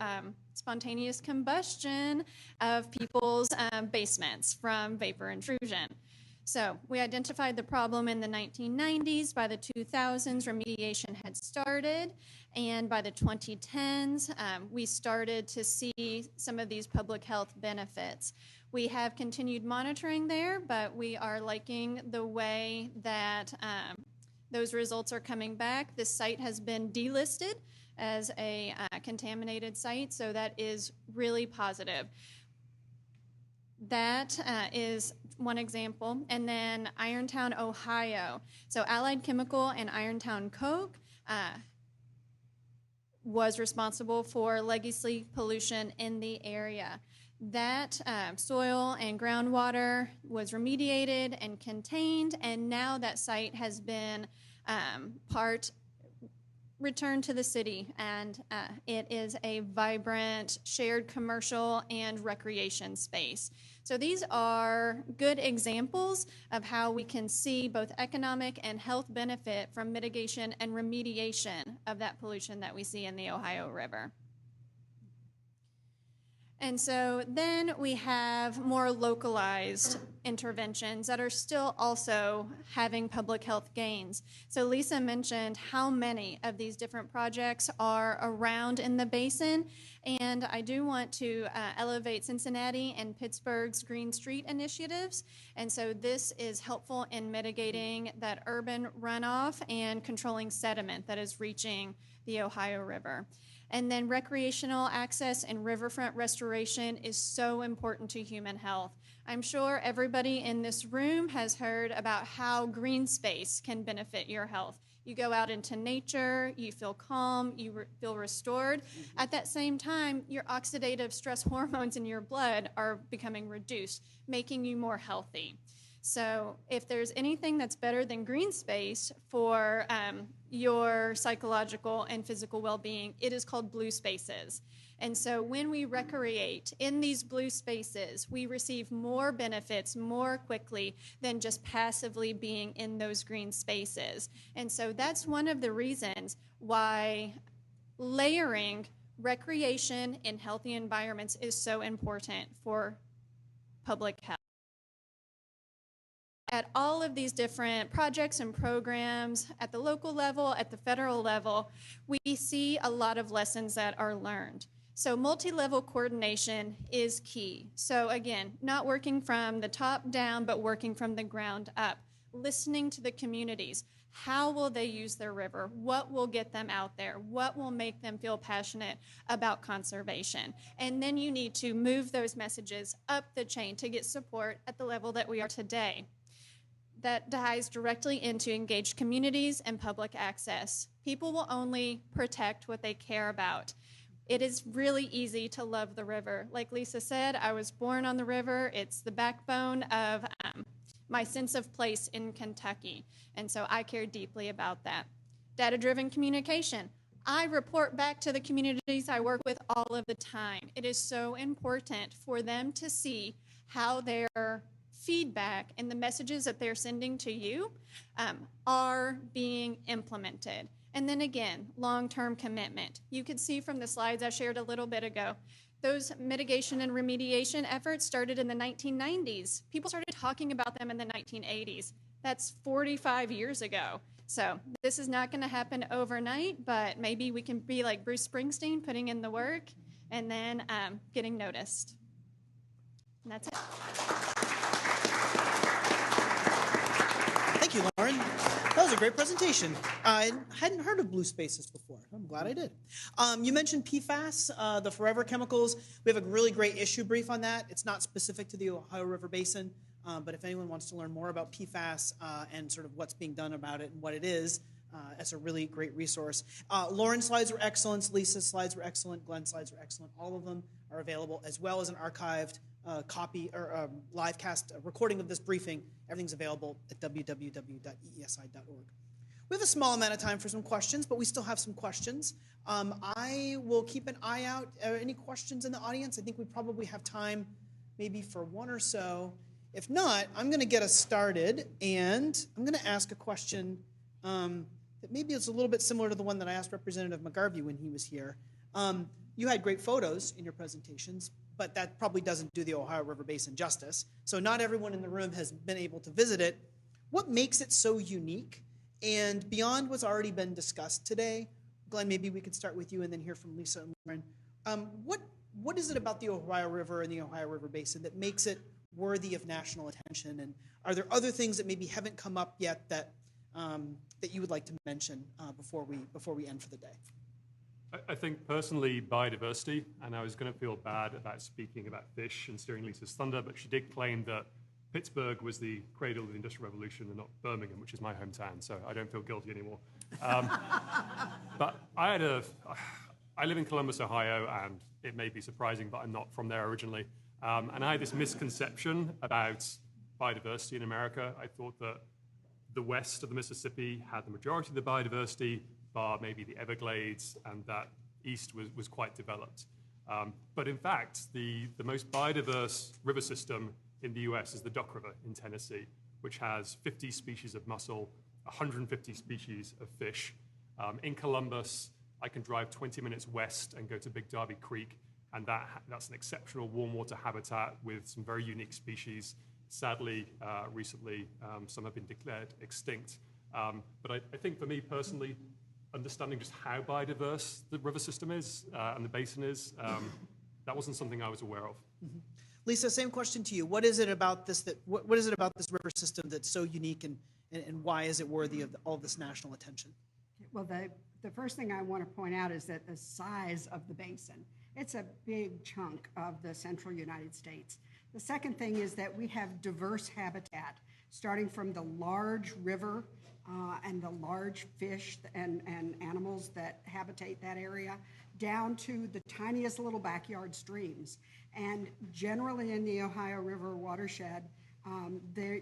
spontaneous combustion of people's basements from vapor intrusion. So we identified the problem in the 1990s. By the 2000s, remediation had started, and by the 2010s, we started to see some of these public health benefits. We have continued monitoring there, but we are liking the way that those results are coming back. This site has been delisted as a contaminated site, so that is really positive. That is one example. And then Irontown, Ohio. So Allied Chemical and Irontown Coke was responsible for legacy pollution in the area. That soil and groundwater was remediated and contained, and now that site has been returned to the city, and it is a vibrant shared commercial and recreation space. So these are good examples of how we can see both economic and health benefit from mitigation and remediation of that pollution that we see in the Ohio River. And so then we have more localized interventions that are still also having public health gains. So Lisa mentioned how many of these different projects are around in the basin, and I do want to elevate Cincinnati and Pittsburgh's Green Street initiatives. And so this is helpful in mitigating that urban runoff and controlling sediment that is reaching the Ohio River. And then recreational access and riverfront restoration is so important to human health. I'm sure everybody in this room has heard about how green space can benefit your health. You go out into nature, you feel calm, you feel restored. At that same time, your oxidative stress hormones in your blood are becoming reduced, making you more healthy. So if there's anything that's better than green space for your psychological and physical well-being, it is called blue spaces. And so when we recreate in these blue spaces, we receive more benefits more quickly than just passively being in those green spaces. And so that's one of the reasons why layering recreation in healthy environments is so important for public health. At all of these different projects and programs, at the local level, at the federal level, we see a lot of lessons that are learned. So multi-level coordination is key. So again, not working from the top down, but working from the ground up, listening to the communities. How will they use their river? What will get them out there? What will make them feel passionate about conservation? And then you need to move those messages up the chain to get support at the level that we are today. That ties directly into engaged communities and public access. People will only protect what they care about. It is really easy to love the river. Like Lisa said, I was born on the river. It's the backbone of my sense of place in Kentucky. And so I care deeply about that. Data-driven communication. I report back to the communities I work with all of the time. It is so important for them to see how their feedback and the messages that they're sending to you are being implemented. And then again, long-term commitment. You could see from the slides I shared a little bit ago, those mitigation and remediation efforts started in the 1990s. People started talking about them in the 1980s. That's 45 years ago. So this is not going to happen overnight, but maybe we can be like Bruce Springsteen, putting in the work and then getting noticed. And that's it. Thank you, Lauren. That was a great presentation. I hadn't heard of blue spaces before. I'm glad I did. You mentioned PFAS, the forever chemicals. We have a really great issue brief on that. It's not specific to the Ohio River Basin, but if anyone wants to learn more about PFAS and sort of what's being done about it and what it is, it's a really great resource. Lauren's slides were excellent. Lisa's slides were excellent. Glenn's slides were excellent. All of them are available, as well as an archived copy or live cast recording of this briefing. Everything's available at www.eesi.org. We have a small amount of time for some questions, but we still have some questions. I will keep an eye out. Any questions in the audience? I think we probably have time maybe for one or so. If not, I'm going to get us started, and I'm going to ask a question that maybe is a little bit similar to the one that I asked Representative McGarvey when he was here. You had great photos in your presentations, but that probably doesn't do the Ohio River Basin justice. So not everyone in the room has been able to visit it. What makes it so unique? And beyond what's already been discussed today, Glen, maybe we could start with you and then hear from Lisa and Lauren. What is it about the Ohio River and the Ohio River Basin that makes it worthy of national attention? And are there other things that maybe haven't come up yet that that you would like to mention before we end for the day? I think personally biodiversity, and I was going to feel bad about speaking about fish and steering Lisa's thunder, but she did claim that Pittsburgh was the cradle of the Industrial Revolution and not Birmingham, which is my hometown, so I don't feel guilty anymore. But I live in Columbus, Ohio, and it may be surprising, but I'm not from there originally. And I had this misconception about biodiversity in America. I thought that the west of the Mississippi had the majority of the biodiversity, bar maybe the Everglades, and that east was quite developed. But in fact, the most biodiverse river system in the US is the Duck River in Tennessee, which has 50 species of mussel, 150 species of fish. In Columbus, I can drive 20 minutes west and go to Big Darby Creek, and that's an exceptional warm water habitat with some very unique species. Sadly, recently, some have been declared extinct. But I think for me personally, understanding just how biodiverse the river system is and the basin is, that wasn't something I was aware of. Mm-hmm. Lisa, same question to you. What is it about this what is it about this river system that's so unique, and why is it worthy of all this national attention? Well, the first thing I want to point out is that the size of the basin, it's a big chunk of the central United States. The second thing is that we have diverse habitat, starting from the large river and the large fish and animals that habitate that area, down to the tiniest little backyard streams. And generally in the Ohio River watershed,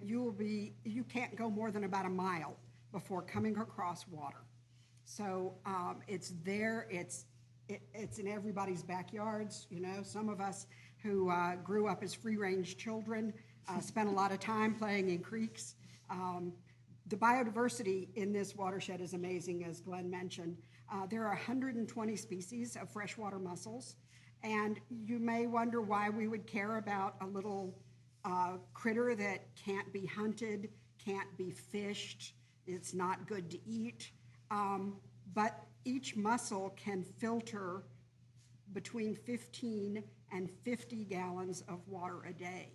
you can't go more than about a mile before coming across water. So it's there, it's in everybody's backyards. You know, some of us who grew up as free-range children spent a lot of time playing in creeks. The biodiversity in this watershed is amazing, as Glenn mentioned. There are 120 species of freshwater mussels, and you may wonder why we would care about a little critter that can't be hunted, can't be fished, it's not good to eat. But each mussel can filter between 15 and 50 gallons of water a day.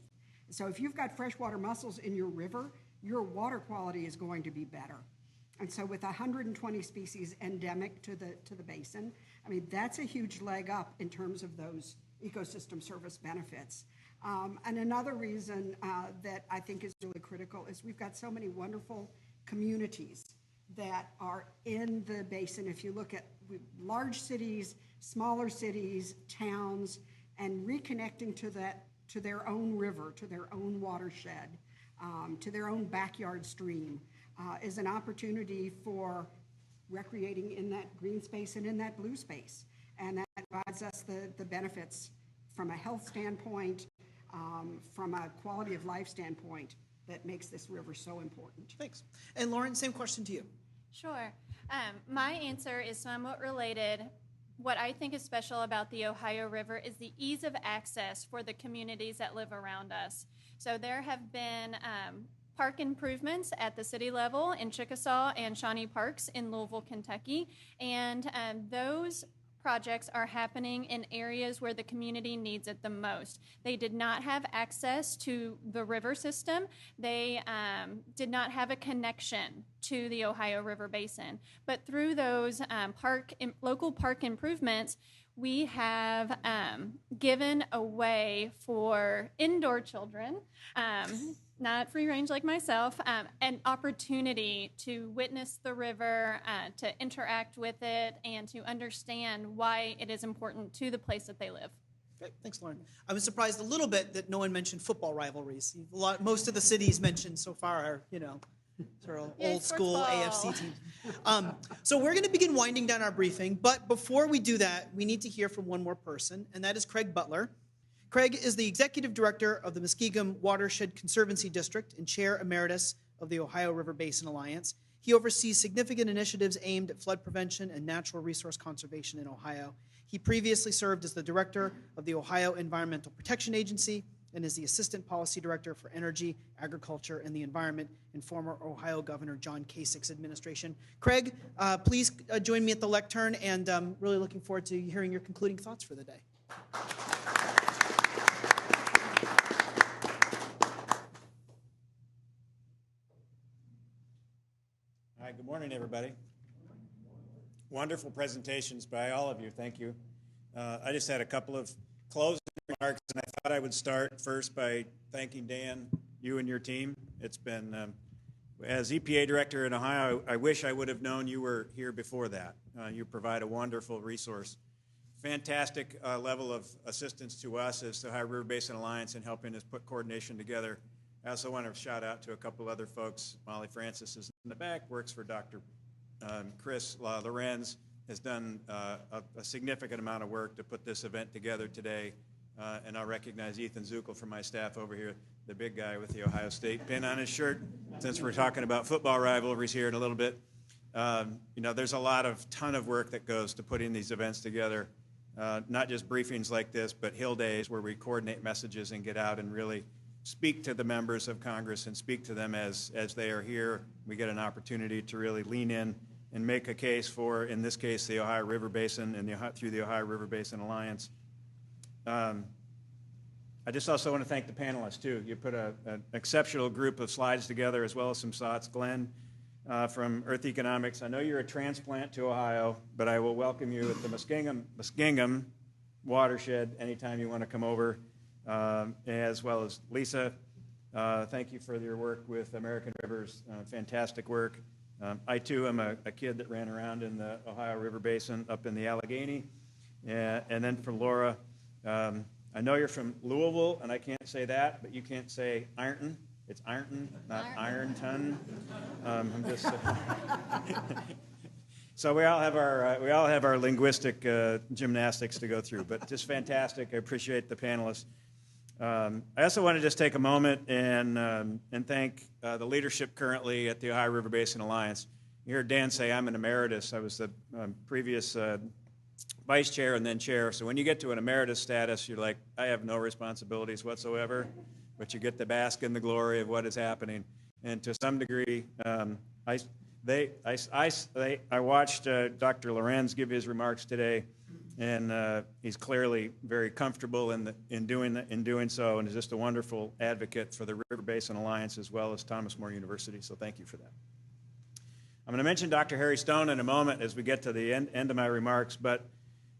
So if you've got freshwater mussels in your river, your water quality is going to be better. And so with 120 species endemic to the basin, I mean, that's a huge leg up in terms of those ecosystem service benefits. And another reason that I think is really critical is we've got so many wonderful communities that are in the basin. If you look at large cities, smaller cities, towns, and reconnecting to their own river, to their own watershed, to their own backyard stream, is an opportunity for recreating in that green space and in that blue space. And that provides us the benefits from a health standpoint, from a quality of life standpoint that makes this river so important. Thanks. And Lauren, same question to you. Sure. My answer is somewhat related. What I think is special about the Ohio River is the ease of access for the communities that live around us. So there have been park improvements at the city level in Chickasaw and Shawnee Parks in Louisville, Kentucky, and those projects are happening in areas where the community needs it the most. They did not have access to the river system. They did not have a connection to the Ohio River Basin. But through those local park improvements, we have given a way for indoor children, not free range like myself, an opportunity to witness the river, to interact with it, and to understand why it is important to the place that they live. Great, thanks, Lauren. I was surprised a little bit that no one mentioned football rivalries. Most of the cities mentioned so far are, sort of old school AFC teams. So we're going to begin winding down our briefing, but before we do that, we need to hear from one more person, and that is Craig Butler. Craig is the Executive Director of the Muskingum Watershed Conservancy District and Chair Emeritus of the Ohio River Basin Alliance. He oversees significant initiatives aimed at flood prevention and natural resource conservation in Ohio. He previously served as the Director of the Ohio Environmental Protection Agency and is the Assistant Policy Director for Energy, Agriculture, and the Environment in former Ohio Governor John Kasich's administration. Craig, please join me at the lectern, and I'm really looking forward to hearing your concluding thoughts for the day. Hi, good morning, everybody. Wonderful presentations by all of you. Thank you. I just had a couple of closing remarks, and I thought I would start first by thanking Dan, you and your team. It's been, as EPA Director in Ohio, I wish I would have known you were here before that. You provide a wonderful resource. Fantastic level of assistance to us as the Ohio River Basin Alliance in helping us put coordination together. I also want to shout out to a couple other folks. Molly Francis is in the back, works for Dr. Chris Lorentz, has done a significant amount of work to put this event together today. And I'll recognize Ethan Zuckel from my staff over here, the big guy with the Ohio State pin on his shirt, since we're talking about football rivalries here in a little bit. There's a ton of work that goes to putting these events together, not just briefings like this, but Hill Days where we coordinate messages and get out and really speak to the members of Congress and speak to them as they are here. We get an opportunity to really lean in and make a case for, in this case, the Ohio River Basin and through the Ohio River Basin Alliance. I just also want to thank the panelists, too. You put an exceptional group of slides together as well as some thoughts. Glen from Earth Economics, I know you're a transplant to Ohio, but I will welcome you at the Muskingum Watershed anytime you want to come over. As well as Lisa, thank you for your work with American Rivers, fantastic work. I too am a kid that ran around in the Ohio River Basin up in the Allegheny. And then from Laura, I know you're from Louisville, and I can't say that, but you can't say Ironton. It's Ironton, not Ironton. I'm just. So we all have our linguistic gymnastics to go through, but just fantastic. I appreciate the panelists. I also want to just take a moment and thank the leadership currently at the Ohio River Basin Alliance. You heard Dan say I'm an emeritus. I was the previous vice chair and then chair. So when you get to an emeritus status, you're like, I have no responsibilities whatsoever, but you get to bask in the glory of what is happening. And to some degree, I watched Dr. Lorentz give his remarks today. And he's clearly very comfortable in doing so, and is just a wonderful advocate for the River Basin Alliance as well as Thomas More University. So thank you for that. I'm going to mention Dr. Harry Stone in a moment as we get to the end of my remarks. But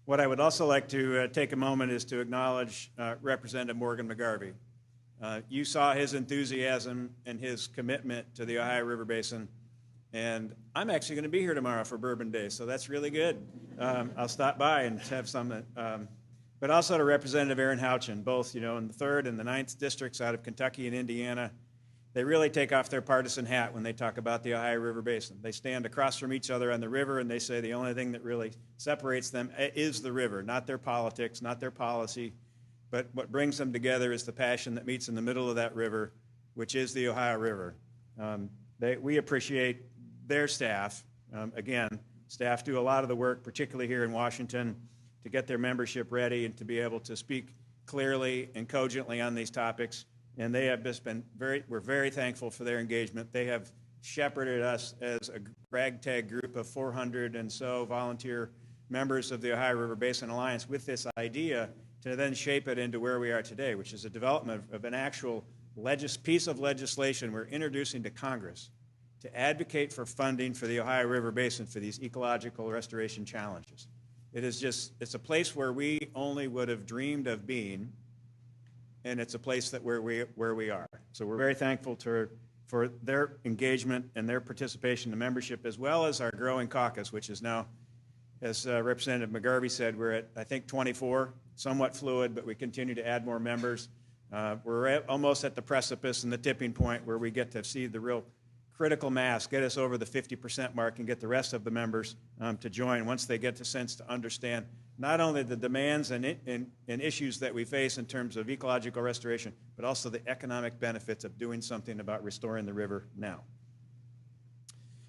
what I would also like to take a moment is to acknowledge Representative Morgan McGarvey. You saw his enthusiasm and his commitment to the Ohio River Basin. And I'm actually going to be here tomorrow for Bourbon Day, so that's really good. I'll stop by and have some. But also to Representative Aaron Houchin, both in the 3rd and the 9th districts out of Kentucky and Indiana. They really take off their partisan hat when they talk about the Ohio River Basin. They stand across from each other on the river, and they say the only thing that really separates them is the river, not their politics, not their policy. but what brings them together is the passion that meets in the middle of that river, which is the Ohio River. We appreciate their staff. Again, staff do a lot of the work, particularly here in Washington, to get their membership ready and to be able to speak clearly and cogently on these topics. And they have just been we're very thankful for their engagement. They have shepherded us as a ragtag group of 400 and so volunteer members of the Ohio River Basin Alliance with this idea to then shape it into where we are today, which is a development of an actual piece of legislation we're introducing to Congress to advocate for funding for the Ohio River Basin for these ecological restoration challenges. It's a place where we only would have dreamed of being, and it's a place where we are. So we're very thankful for their engagement and their participation and membership, as well as our growing caucus, which is now, as Representative McGarvey said, we're at, I think, 24, somewhat fluid, but we continue to add more members. We're almost at the precipice and the tipping point where we get to see the real critical mass, get us over the 50% mark and get the rest of the members to join once they get the sense to understand not only the demands and issues that we face in terms of ecological restoration, but also the economic benefits of doing something about restoring the river now.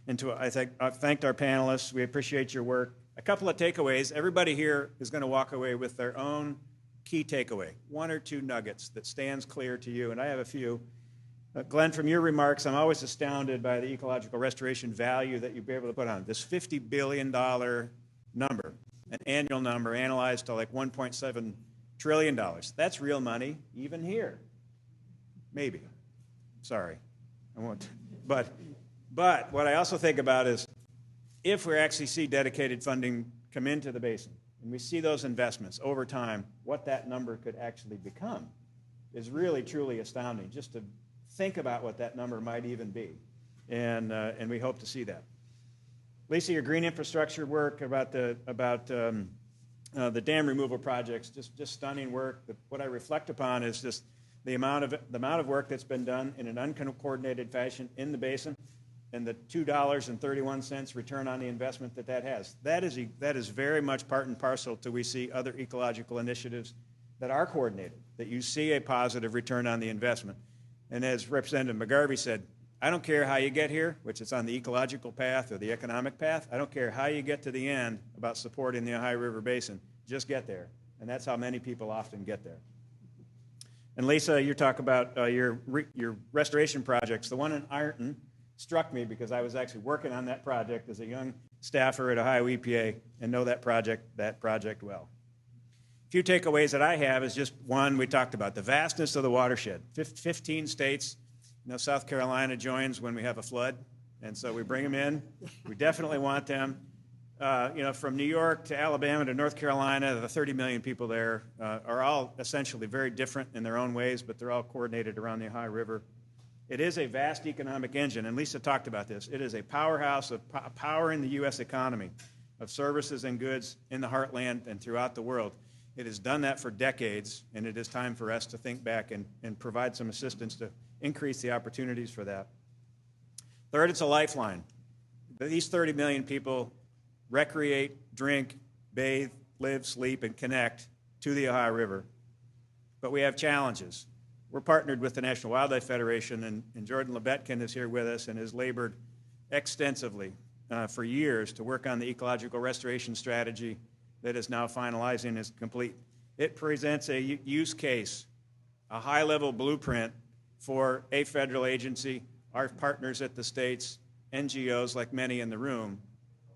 And I've thanked our panelists. We appreciate your work. A couple of takeaways. Everybody here is going to walk away with their own key takeaway, one or two nuggets that stands clear to you, and I have a few. Glen, from your remarks, I'm always astounded by the ecological restoration value that you'll be able to put on this $50 billion number, an annual number analyzed to like $1.7 trillion. That's real money, even here. Maybe. Sorry, I won't. But what I also think about is if we actually see dedicated funding come into the basin, and we see those investments over time, what that number could actually become is really, truly astounding, just to think about what that number might even be. And we hope to see that. Lisa, your green infrastructure work about the dam removal projects, just stunning work. What I reflect upon is just the amount of work that's been done in an uncoordinated fashion in the basin, and the $2.31 return on the investment that has. That is very much part and parcel till we see other ecological initiatives that are coordinated, that you see a positive return on the investment. And as Representative McGarvey said, I don't care how you get here, which is on the ecological path or the economic path. I don't care how you get to the end about supporting the Ohio River Basin. Just get there. And that's how many people often get there. And Lisa, you talk about your restoration projects. The one in Ironton struck me because I was actually working on that project as a young staffer at Ohio EPA and know that project well. A few takeaways that I have is just one, we talked about the vastness of the watershed. 15 states, South Carolina joins when we have a flood, and so we bring them in. We definitely want them. From New York to Alabama to North Carolina, the 30 million people there are all essentially very different in their own ways, but they're all coordinated around the Ohio River. It is a vast economic engine, and Lisa talked about this. It is a powerhouse of powering the U.S. economy, of services and goods in the heartland and throughout the world. It has done that for decades, and it is time for us to think back and provide some assistance to increase the opportunities for that. Third, it's a lifeline. These 30 million people recreate, drink, bathe, live, sleep, and connect to the Ohio River. But we have challenges. We're partnered with the National Wildlife Federation, and Jordan Lebetkin is here with us and has labored extensively for years to work on the ecological restoration strategy that is now finalizing is complete. It presents a use case, a high-level blueprint for a federal agency, our partners at the states, NGOs like many in the room,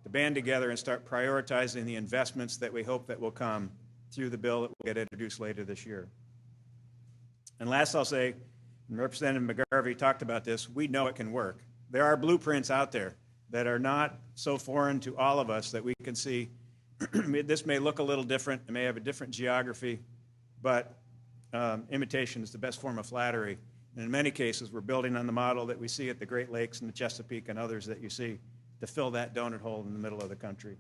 to band together and start prioritizing the investments that we hope that will come through the bill that will get introduced later this year. And last I'll say, and Representative McGarvey talked about this, we know it can work. There are blueprints out there that are not so foreign to all of us that we can see this may look a little different, it may have a different geography, but imitation is the best form of flattery. And in many cases, we're building on the model that we see at the Great Lakes and the Chesapeake and others that you see to fill that donut hole in the middle of the country.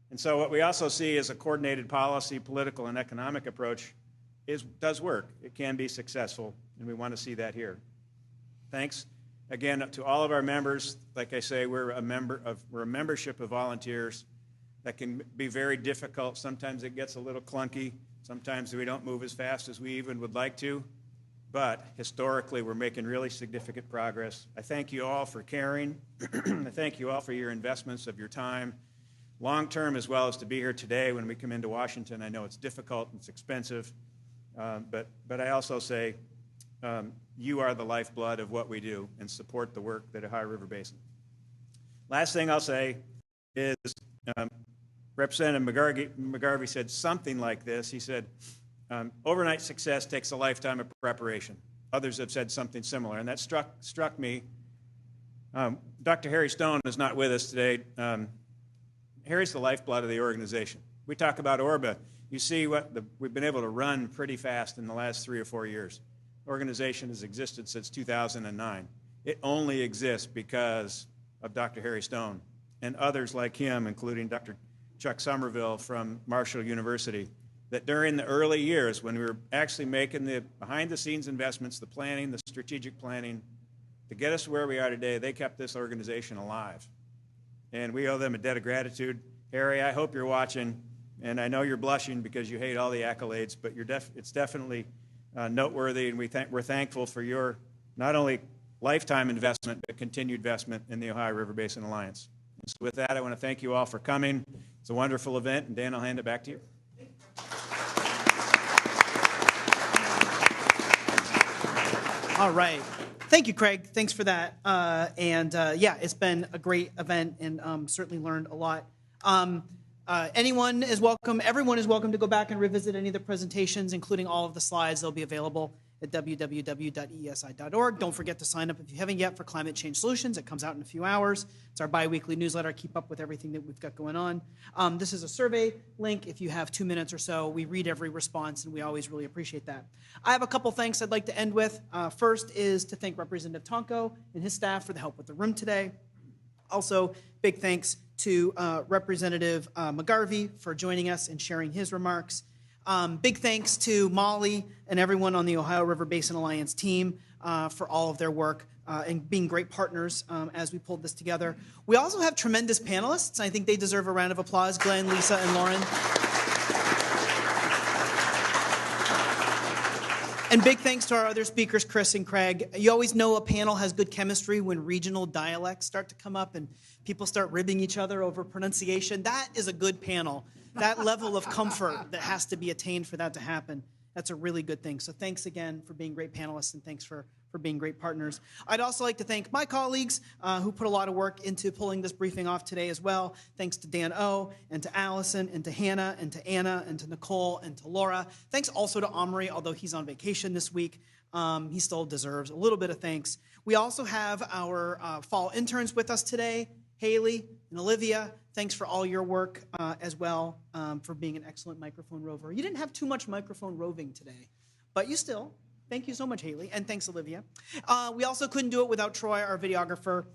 And so what we also see is a coordinated policy, political, and economic approach does work. It can be successful, and we want to see that here. Thanks again to all of our members. Like I say, we're a membership of volunteers that can be very difficult. Sometimes it gets a little clunky. Sometimes we don't move as fast as we even would like to, but historically we're making really significant progress. I thank you all for caring. I thank you all for your investments of your time, long-term as well as to be here today when we come into Washington. I know it's difficult and it's expensive, but I also say you are the lifeblood of what we do and support the work that Ohio River Basin. Last thing I'll say is Representative McGarvey said something like this. He said, overnight success takes a lifetime of preparation. Others have said something similar, and that struck me. Dr. Harry Stone is not with us today. Harry's the lifeblood of the organization. We talk about ORBA. You see we've been able to run pretty fast in the last 3 or 4 years. The organization has existed since 2009. It only exists because of Dr. Harry Stone and others like him, including Dr. Chuck Somerville from Marshall University, that during the early years when we were actually making the behind-the-scenes investments, the planning, the strategic planning, to get us where we are today, they kept this organization alive. And we owe them a debt of gratitude. Harry, I hope you're watching, and I know you're blushing because you hate all the accolades, but it's definitely noteworthy, and we're thankful for your not only lifetime investment, but continued investment in the Ohio River Basin Alliance. And so with that, I want to thank you all for coming. It's a wonderful event, and Dan, I'll hand it back to you. All right. Thank you, Craig. Thanks for that. Yeah, it's been a great event and certainly learned a lot. Anyone is welcome. Everyone is welcome to go back and revisit any of the presentations, including all of the slides. They'll be available at www.eesi.org. Don't forget to sign up if you haven't yet for Climate Change Solutions. It comes out in a few hours. It's our bi-weekly newsletter. Keep up with everything that we've got going on. This is a survey link. If you have 2 minutes or so, we read every response, and we always really appreciate that. I have a couple thanks I'd like to end with. First is to thank Representative Tonko and his staff for the help with the room today. Also, big thanks to Representative McGarvey for joining us and sharing his remarks. Big thanks to Molly and everyone on the Ohio River Basin Alliance team for all of their work and being great partners as we pulled this together. We also have tremendous panelists. I think they deserve a round of applause, Glen, Lisa, and Lauren. And big thanks to our other speakers, Chris and Craig. You always know a panel has good chemistry when regional dialects start to come up and people start ribbing each other over pronunciation. That is a good panel. That level of comfort that has to be attained for that to happen, that's a really good thing. So thanks again for being great panelists, and thanks for being great partners. I'd also like to thank my colleagues who put a lot of work into pulling this briefing off today as well. Thanks to Dan O, and to Allison, and to Hannah, and to Anna, and to Nicole, and to Laura. Thanks also to Omri, although he's on vacation this week. He still deserves a little bit of thanks. We also have our fall interns with us today, Haley and Olivia. Thanks for all your work as well, for being an excellent microphone rover. You didn't have too much microphone roving today, but you still. Thank you so much, Haley, and thanks, Olivia. We also couldn't do it without Troy, our videographer,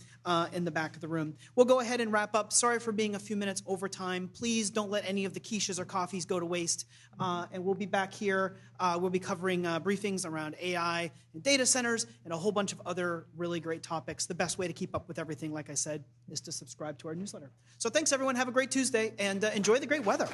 in the back of the room. We'll go ahead and wrap up. Sorry for being a few minutes over time. Please don't let any of the quiches or coffees go to waste. And we'll be back here. We'll be covering briefings around AI and data centers and a whole bunch of other really great topics. The best way to keep up with everything, like I said, is to subscribe to our newsletter. So thanks, everyone. Have a great Tuesday, and enjoy the great weather.